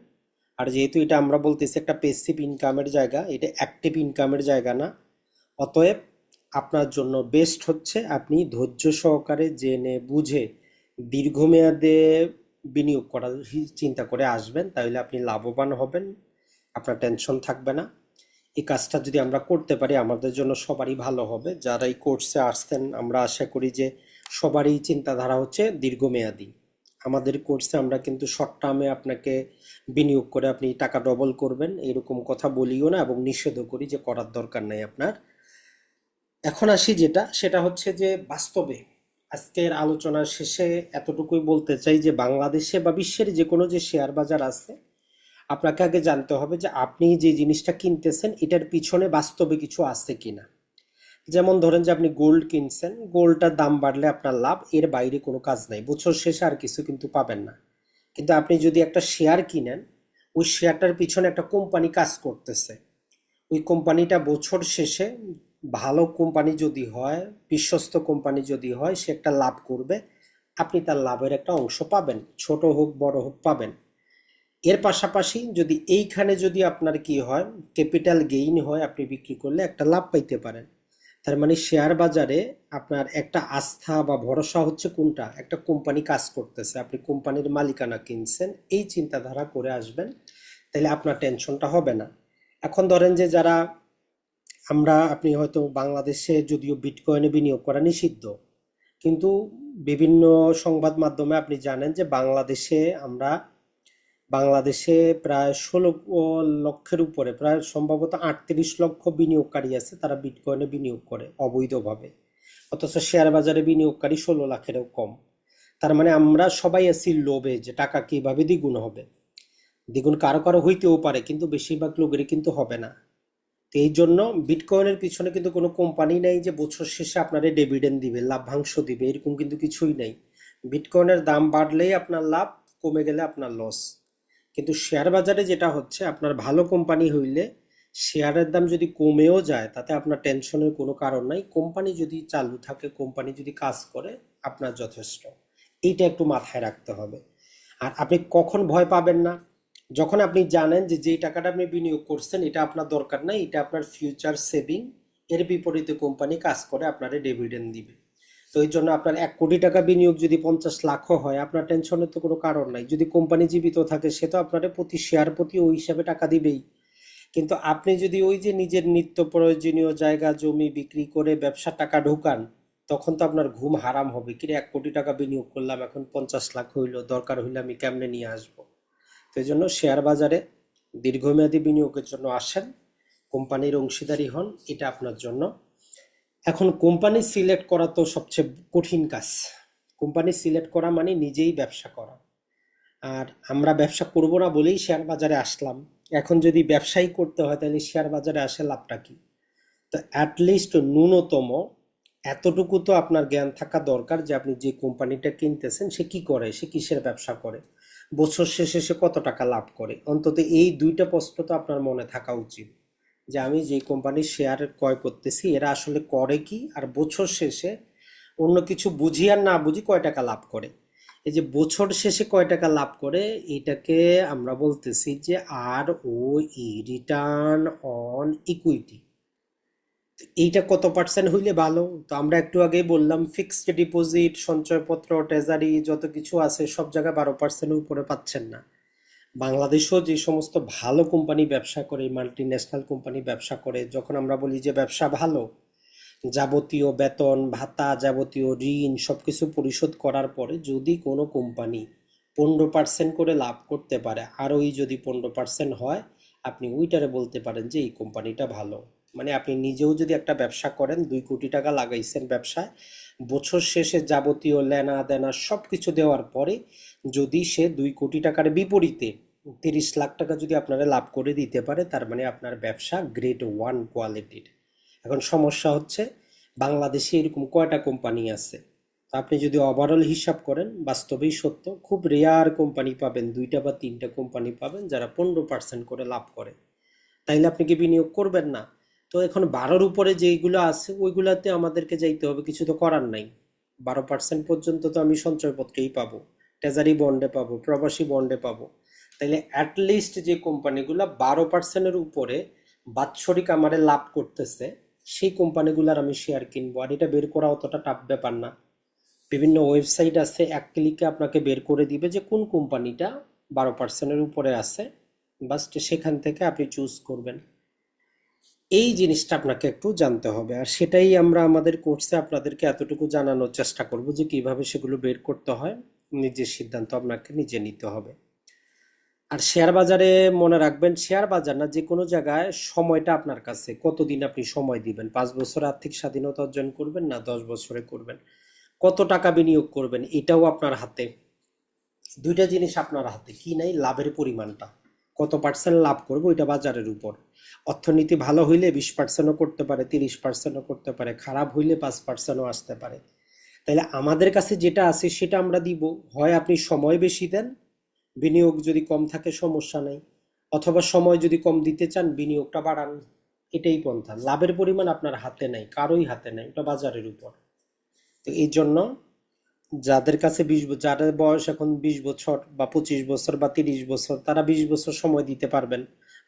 A: আর যেহেতু এটা আমরা বলতেছি একটা পেসিভ ইনকামের জায়গা, এটা অ্যাক্টিভ ইনকামের জায়গা না। অতএব আপনার জন্য বেস্ট হচ্ছে আপনি ধৈর্য সহকারে জেনে বুঝে দীর্ঘমেয়াদে বিনিয়োগ করার চিন্তা করে আসবেন, তাহলে আপনি লাভবান হবেন, আপনার টেনশন থাকবে না। এই কাজটা যদি আমরা করতে পারি, আমাদের জন্য সবারই ভালো হবে। যারা এই কোর্সে আসছেন, আমরা আশা করি যে সবারই চিন্তাধারা হচ্ছে দীর্ঘমেয়াদী। আমাদের কোর্সে আমরা কিন্তু শর্ট টার্মে আপনাকে বিনিয়োগ করে আপনি টাকা ডবল করবেন এরকম কথা বলিও না, এবং নিষেধও করি যে করার দরকার নাই আপনার। এখন আসি যেটা, সেটা হচ্ছে যে বাস্তবে আজকের আলোচনার শেষে এতটুকুই বলতে চাই যে বাংলাদেশে বা বিশ্বের যে কোনো যে শেয়ার বাজার আছে, আপনাকে আগে জানতে হবে যে আপনি যে জিনিসটা কিনতেছেন এটার পিছনে বাস্তবে কিছু আছে কিনা। যেমন ধরেন যে আপনি গোল্ড কিনছেন, গোল্ডটার দাম বাড়লে আপনার লাভ, এর বাইরে কোনো কাজ নাই, বছর শেষে আর কিছু কিন্তু পাবেন না। কিন্তু আপনি যদি একটা শেয়ার কিনেন, ওই শেয়ারটার পিছনে একটা কোম্পানি কাজ করতেছে, ওই কোম্পানিটা বছর শেষে ভালো কোম্পানি যদি হয়, বিশ্বস্ত কোম্পানি যদি হয়, সে একটা লাভ করবে, আপনি তার লাভের একটা অংশ পাবেন, ছোট হোক বড় হোক পাবেন। এর পাশাপাশি যদি এইখানে যদি আপনার কি হয়, ক্যাপিটাল গেইন হয়, আপনি বিক্রি করলে একটা লাভ পাইতে পারেন। তার মানে শেয়ার বাজারে আপনার একটা আস্থা বা ভরসা হচ্ছে কোনটা, একটা কোম্পানি কাজ করতেছে, আপনি কোম্পানির মালিকানা কিনছেন, এই চিন্তাধারা করে আসবেন, তাহলে আপনার টেনশনটা হবে না। এখন ধরেন যে যারা, আপনি হয়তো বাংলাদেশে যদিও বিটকয়েনে বিনিয়োগ করা নিষিদ্ধ, কিন্তু বিভিন্ন সংবাদ মাধ্যমে আপনি জানেন যে বাংলাদেশে প্রায় 16 লক্ষের উপরে, প্রায় সম্ভবত 38 লক্ষ বিনিয়োগকারী আছে, তারা বিটকয়েনে বিনিয়োগ করে অবৈধভাবে। অথচ শেয়ার বাজারে বিনিয়োগকারী 16 লাখেরও কম। তার মানে আমরা সবাই আছি লোভে যে টাকা কিভাবে দ্বিগুণ হবে। দ্বিগুণ কারো কারো হইতেও পারে, কিন্তু বেশিরভাগ লোকেরই কিন্তু হবে না। তো এই জন্য বিটকয়েনের পিছনে কিন্তু কোনো কোম্পানি নেই যে বছর শেষে আপনারে ডিভিডেন্ড দিবে, লাভ্যাংশ দিবে, এরকম কিন্তু কিছুই নেই। বিটকয়েনের দাম বাড়লেই আপনার লাভ, কমে গেলে আপনার লস। কিন্তু শেয়ার বাজারে যেটা হচ্ছে, আপনার ভালো কোম্পানি হইলে শেয়ারের দাম যদি কমেও যায়, তাতে আপনার টেনশনের কোনো কারণ নাই, কোম্পানি যদি চালু থাকে, কোম্পানি যদি কাজ করে, আপনার যথেষ্ট। এইটা একটু মাথায় রাখতে হবে। আর আপনি কখন ভয় পাবেন না? যখন আপনি জানেন যে যেই টাকাটা আপনি বিনিয়োগ করছেন এটা আপনার দরকার নাই, এটা আপনার ফিউচার সেভিং, এর বিপরীতে কোম্পানি কাজ করে আপনার ডিভিডেন্ড দিবে। তো এই জন্য আপনার 1 কোটি টাকা বিনিয়োগ যদি 50 লাখও হয়, আপনার টেনশনের তো কোনো কারণ নাই। যদি কোম্পানি জীবিত থাকে সে তো আপনার প্রতি শেয়ার প্রতি ওই হিসাবে টাকা দিবেই। কিন্তু আপনি যদি ওই যে নিজের নিত্য প্রয়োজনীয় জায়গা জমি বিক্রি করে ব্যবসা টাকা ঢোকান, তখন তো আপনার ঘুম হারাম হবে। কিরে 1 কোটি টাকা বিনিয়োগ করলাম, এখন 50 লাখ হইলো, দরকার হইলে আমি কেমনে নিয়ে আসবো? তো এই জন্য শেয়ার বাজারে দীর্ঘমেয়াদী বিনিয়োগের জন্য আসেন, কোম্পানির অংশীদারি হন, এটা আপনার জন্য। এখন কোম্পানি সিলেক্ট করা তো সবচেয়ে কঠিন কাজ। কোম্পানি সিলেক্ট করা মানে নিজেই ব্যবসা করা। আর আমরা ব্যবসা করব না বলেই শেয়ার বাজারে আসলাম। এখন যদি ব্যবসাই করতে হয় তাহলে শেয়ার বাজারে আসে লাভটা কি? তো অ্যাটলিস্ট ন্যূনতম এতটুকু তো আপনার জ্ঞান থাকা দরকার যে আপনি যে কোম্পানিটা কিনতেছেন সে কি করে, সে কিসের ব্যবসা করে, বছর শেষে সে কত টাকা লাভ করে। অন্তত এই দুইটা প্রশ্ন তো আপনার মনে থাকা উচিত, যে আমি যে কোম্পানির শেয়ার ক্রয় করতেছি এরা আসলে করে কি, আর বছর শেষে অন্য কিছু বুঝি আর না বুঝি কয় টাকা লাভ করে। এই যে বছর শেষে কয় টাকা লাভ করে, এটাকে আমরা বলতেছি যে আর ও ই, রিটার্ন অন ইকুইটি। এইটা কত পার্সেন্ট হইলে ভালো? তো আমরা একটু আগেই বললাম ফিক্সড ডিপোজিট, সঞ্চয়পত্র, ট্রেজারি যত কিছু আছে সব জায়গায় 12%-এর উপরে পাচ্ছেন না। বাংলাদেশেও যে সমস্ত ভালো কোম্পানি ব্যবসা করে, মাল্টি ন্যাশনাল কোম্পানি ব্যবসা করে, যখন আমরা বলি যে ব্যবসা ভালো, যাবতীয় বেতন ভাতা, যাবতীয় ঋণ সবকিছু পরিশোধ করার পরে যদি কোনো কোম্পানি 15% করে লাভ করতে পারে, আর ওই যদি 15% হয়, আপনি ওইটারে বলতে পারেন যে এই কোম্পানিটা ভালো। মানে আপনি নিজেও যদি একটা ব্যবসা করেন, 2 কোটি টাকা লাগাইছেন ব্যবসায়, বছর শেষে যাবতীয় লেনা দেনা সব কিছু দেওয়ার পরে যদি সে 2 কোটি টাকার বিপরীতে 30 লাখ টাকা যদি আপনারা লাভ করে দিতে পারে, তার মানে আপনার ব্যবসা গ্রেড 1 কোয়ালিটির। এখন সমস্যা হচ্ছে বাংলাদেশে এরকম কয়টা কোম্পানি আছে? তো আপনি যদি ওভারঅল হিসাব করেন, বাস্তবেই সত্য, খুব রেয়ার কোম্পানি পাবেন, 2টা বা 3টা কোম্পানি পাবেন যারা 15% করে লাভ করে। তাইলে আপনি কি বিনিয়োগ করবেন না? তো এখন 12-র উপরে যেইগুলো আছে ওইগুলাতে আমাদেরকে যাইতে হবে, কিছু তো করার নাই। 12% পর্যন্ত তো আমি সঞ্চয়পত্রেই পাবো, ট্রেজারি বন্ডে পাবো, প্রবাসী বন্ডে পাবো। তাইলে অ্যাটলিস্ট যে কোম্পানিগুলো 12%-এর উপরে বাৎসরিক আমারে লাভ করতেছে, সেই কোম্পানিগুলোর আমি শেয়ার কিনবো। আর এটা বের করা অতটা টাফ ব্যাপার না। বিভিন্ন ওয়েবসাইট আছে, এক ক্লিকে আপনাকে বের করে দিবে যে কোন কোম্পানিটা 12%-এর উপরে আছে, বাস সেখান থেকে আপনি চুজ করবেন। এই জিনিসটা আপনাকে একটু জানতে হবে, আর সেটাই আমরা আমাদের কোর্সে আপনাদেরকে এতটুকু জানানোর চেষ্টা করব যে কিভাবে সেগুলো বের করতে হয়। নিজের সিদ্ধান্ত আপনাকে নিজে নিতে হবে। আর শেয়ার বাজারে মনে রাখবেন, শেয়ার বাজার না, যে কোনো জায়গায় সময়টা আপনার কাছে, কতদিন আপনি সময় দিবেন। 5 বছর আর্থিক স্বাধীনতা অর্জন করবেন না 10 বছরে করবেন, কত টাকা বিনিয়োগ করবেন এটাও আপনার হাতে। দুইটা জিনিস আপনার হাতে, কি নাই, লাভের পরিমাণটা কত পার্সেন্ট লাভ করবো, এটা বাজারের উপর। অর্থনীতি ভালো হইলে 20%-ও করতে পারে, 30%-ও করতে পারে, খারাপ হইলে 5%-ও আসতে পারে। তাইলে আমাদের কাছে যেটা আছে সেটা আমরা দিব। হয় আপনি সময় বেশি দেন, বিনিয়োগ যদি কম থাকে সমস্যা নাই, অথবা সময় যদি কম দিতে চান বিনিয়োগটা বাড়ান। এটাই পন্থা। লাভের পরিমাণ আপনার হাতে নাই, কারোই হাতে নাই, এটা বাজারের উপর। তো এই জন্য যাদের কাছে যাদের বয়স এখন 20 বছর বা 25 বছর বা 30 বছর, তারা 20 বছর সময় দিতে পারবেন,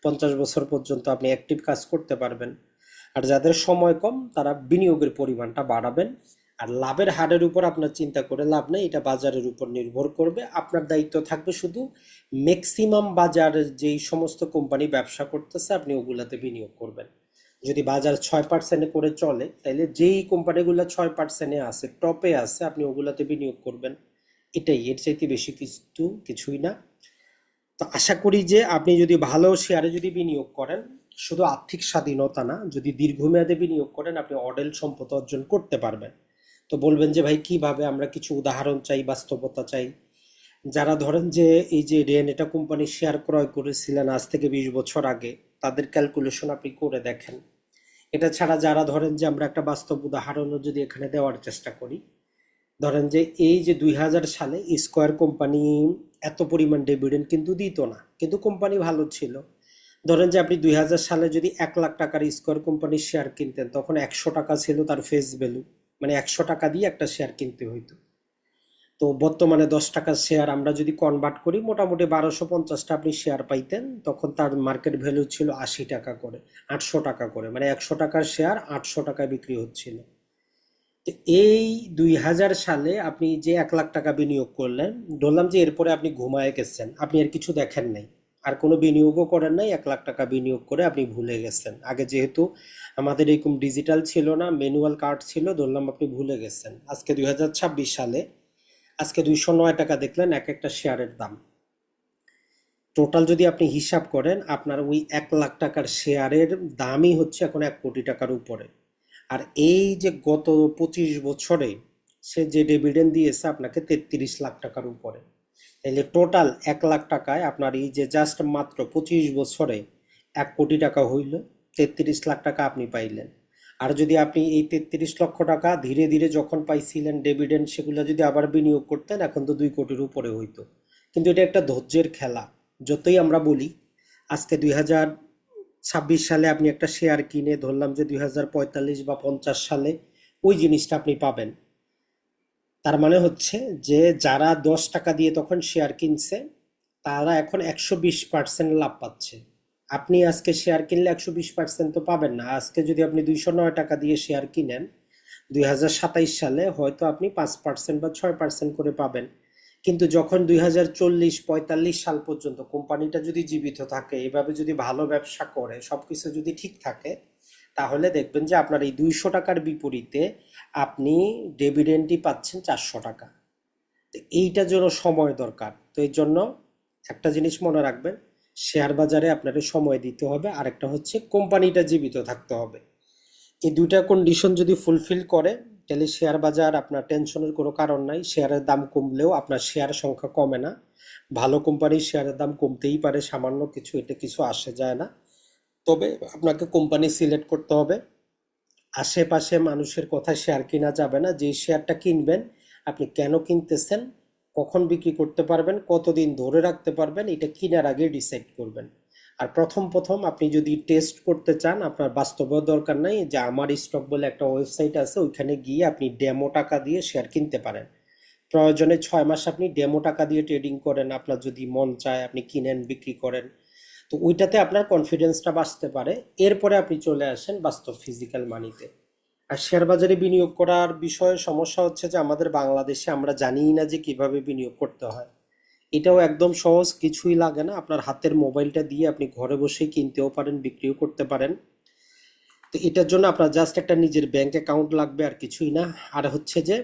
A: 50 বছর পর্যন্ত আপনি অ্যাক্টিভ কাজ করতে পারবেন। আর যাদের সময় কম তারা বিনিয়োগের পরিমাণটা বাড়াবেন। আর লাভের হারের উপর আপনার চিন্তা করে লাভ নেই, এটা বাজারের উপর নির্ভর করবে। আপনার দায়িত্ব থাকবে শুধু ম্যাক্সিমাম বাজার যেই সমস্ত কোম্পানি ব্যবসা করতেছে আপনি ওগুলাতে বিনিয়োগ করবেন। যদি বাজার 6%-এ করে চলে, তাহলে যেই কোম্পানিগুলো 6%-এ আছে, টপে আছে, আপনি ওগুলাতে বিনিয়োগ করবেন। এটাই, এর চাইতে বেশি কিছুই না। তো আশা করি যে আপনি যদি ভালো শেয়ারে যদি বিনিয়োগ করেন, শুধু আর্থিক স্বাধীনতা না, যদি দীর্ঘমেয়াদে বিনিয়োগ করেন আপনি অঢেল সম্পদ অর্জন করতে পারবেন। তো বলবেন যে ভাই কিভাবে, আমরা কিছু উদাহরণ চাই, বাস্তবতা চাই। যারা ধরেন যে এই যে রেনেটা কোম্পানির শেয়ার ক্রয় করেছিলেন আজ থেকে 20 বছর আগে, তাদের ক্যালকুলেশন আপনি করে দেখেন। এটা ছাড়া যারা ধরেন যে, আমরা একটা বাস্তব উদাহরণও যদি এখানে দেওয়ার চেষ্টা করি, ধরেন যে এই যে 2000 সালে স্কয়ার কোম্পানি এত পরিমাণ ডিভিডেন্ড কিন্তু দিত না, কিন্তু কোম্পানি ভালো ছিল। ধরেন যে আপনি 2000 সালে যদি 1 লাখ টাকার স্কয়ার কোম্পানির শেয়ার কিনতেন, তখন 100 টাকা ছিল তার ফেস ভ্যালু, মানে 100 টাকা দিয়ে একটা শেয়ার কিনতে হইতো। তো বর্তমানে 10 টাকার শেয়ার আমরা যদি কনভার্ট করি মোটামুটি 1250টা আপনি শেয়ার পাইতেন, তখন তার মার্কেট ভ্যালু ছিল 80 টাকা করে, 800 টাকা করে, মানে 100 টাকার শেয়ার 800 টাকায় বিক্রি হচ্ছিল। তো এই 2000 সালে আপনি যে 1 লাখ টাকা বিনিয়োগ করলেন, ধরলাম যে এরপরে আপনি ঘুমায় গেছেন, আপনি আর কিছু দেখেন নাই, আর কোনো বিনিয়োগও করেন নাই, 1 লাখ টাকা বিনিয়োগ করে আপনি ভুলে গেছেন। আগে যেহেতু আমাদের এরকম ডিজিটাল ছিল না, ম্যানুয়াল কার্ড ছিল, ধরলাম আপনি ভুলে গেছেন। আজকে 2026 সালে আজকে 209 টাকা দেখলেন এক একটা শেয়ারের দাম। টোটাল যদি আপনি হিসাব করেন, আপনার ওই 1 লাখ টাকার শেয়ারের দামই হচ্ছে এখন 1 কোটি টাকার উপরে। আর এই যে গত 25 বছরে সে যে ডিভিডেন্ড দিয়েছে আপনাকে 33 লাখ টাকার উপরে, তাহলে টোটাল 1 লাখ টাকায় আপনার এই যে জাস্ট মাত্র 25 বছরে 1 কোটি টাকা হইল, 33 লাখ টাকা আপনি পাইলেন। আর যদি আপনি এই 33 লক্ষ টাকা ধীরে ধীরে যখন পাইছিলেন ডিভিডেন্ড, সেগুলো যদি আবার বিনিয়োগ করতেন, এখন তো 2 কোটির উপরে হইতো। কিন্তু এটা একটা ধৈর্যের খেলা। যতই আমরা বলি আজকে 2026 সালে আপনি একটা শেয়ার কিনে ধরলাম যে 2045 বা 50 সালে ওই জিনিসটা আপনি পাবেন, তার মানে হচ্ছে যে যারা 10 টাকা দিয়ে তখন শেয়ার কিনছে তারা এখন 120% লাভ পাচ্ছে। আপনি আজকে শেয়ার কিনলে 120% তো পাবেন না। আজকে যদি আপনি 209 টাকা দিয়ে শেয়ার কিনেন, 2027 সালে হয়তো আপনি 5% বা 6% করে পাবেন। কিন্তু যখন 2040-45 সাল পর্যন্ত কোম্পানিটা যদি জীবিত থাকে, এভাবে যদি ভালো ব্যবসা করে, সবকিছু যদি ঠিক থাকে, তাহলে দেখবেন যে আপনার এই 200 টাকার বিপরীতে আপনি ডিভিডেন্ডই পাচ্ছেন 400 টাকা। তো এইটার জন্য সময় দরকার। তো এই জন্য একটা জিনিস মনে রাখবেন, শেয়ার বাজারে আপনাকে সময় দিতে হবে, আর একটা হচ্ছে কোম্পানিটা জীবিত থাকতে হবে। এই দুইটা কন্ডিশন যদি ফুলফিল করে, তাহলে শেয়ার বাজার আপনার টেনশনের কোনো কারণ নাই। শেয়ারের দাম কমলেও আপনার শেয়ার সংখ্যা কমে না। ভালো কোম্পানির শেয়ারের দাম কমতেই পারে সামান্য কিছু, এটা কিছু আসে যায় না। তবে আপনাকে কোম্পানি সিলেক্ট করতে হবে। আশেপাশে মানুষের কথা শেয়ার কিনা যাবে না। যে শেয়ারটা কিনবেন, আপনি কেন কিনতেছেন, কখন বিক্রি করতে পারবেন, কতদিন ধরে রাখতে পারবেন, এটা কেনার আগে ডিসাইড করবেন। আর প্রথম প্রথম আপনি যদি টেস্ট করতে চান, আপনার বাস্তবেও দরকার নাই, যে আমার স্টক বলে একটা ওয়েবসাইট আছে, ওইখানে গিয়ে আপনি ডেমো টাকা দিয়ে শেয়ার কিনতে পারেন। প্রয়োজনে 6 মাস আপনি ডেমো টাকা দিয়ে ট্রেডিং করেন, আপনার যদি মন চায় আপনি কিনেন বিক্রি করেন। তো ওইটাতে আপনার কনফিডেন্সটা বাড়তে পারে। এরপরে আপনি চলে আসেন বাস্তব ফিজিক্যাল মানিতে। আর শেয়ার বাজারে বিনিয়োগ করার বিষয়ে সমস্যা হচ্ছে যে আমাদের বাংলাদেশে আমরা জানিই না যে কিভাবে বিনিয়োগ করতে হয়। এটাও একদম সহজ, কিছুই লাগে না। আপনার হাতের মোবাইলটা দিয়ে আপনি ঘরে বসেই কিনতেও পারেন, বিক্রিও করতে পারেন। তো এটার জন্য আপনার জাস্ট একটা নিজের ব্যাংক অ্যাকাউন্ট লাগবে, আর কিছুই না। আর হচ্ছে যে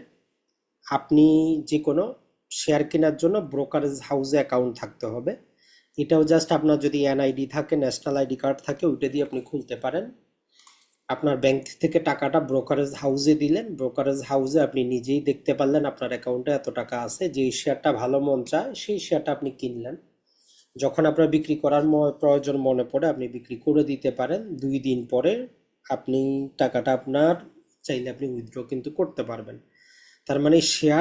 A: আপনি যে কোনো শেয়ার কেনার জন্য ব্রোকারেজ হাউসে অ্যাকাউন্ট থাকতে হবে। এটাও জাস্ট আপনার যদি এনআইডি থাকে, ন্যাশনাল আইডি কার্ড থাকে, ওইটা দিয়ে আপনি খুলতে পারেন। আপনার ব্যাংক থেকে টাকাটা ব্রোকারেজ হাউসে দিলেন, ব্রোকারেজ হাউসে আপনি নিজেই দেখতে পারলেন আপনার অ্যাকাউন্টে এত টাকা আছে, যেই শেয়ারটা ভালো মন চায় সেই শেয়ারটা আপনি কিনলেন। যখন আপনার বিক্রি করার প্রয়োজন মনে পড়ে, আপনি বিক্রি করে দিতে পারেন। 2 দিন পরে আপনি টাকাটা আপনার চাইলে আপনি উইথড্র কিন্তু করতে পারবেন। তার মানে শেয়ার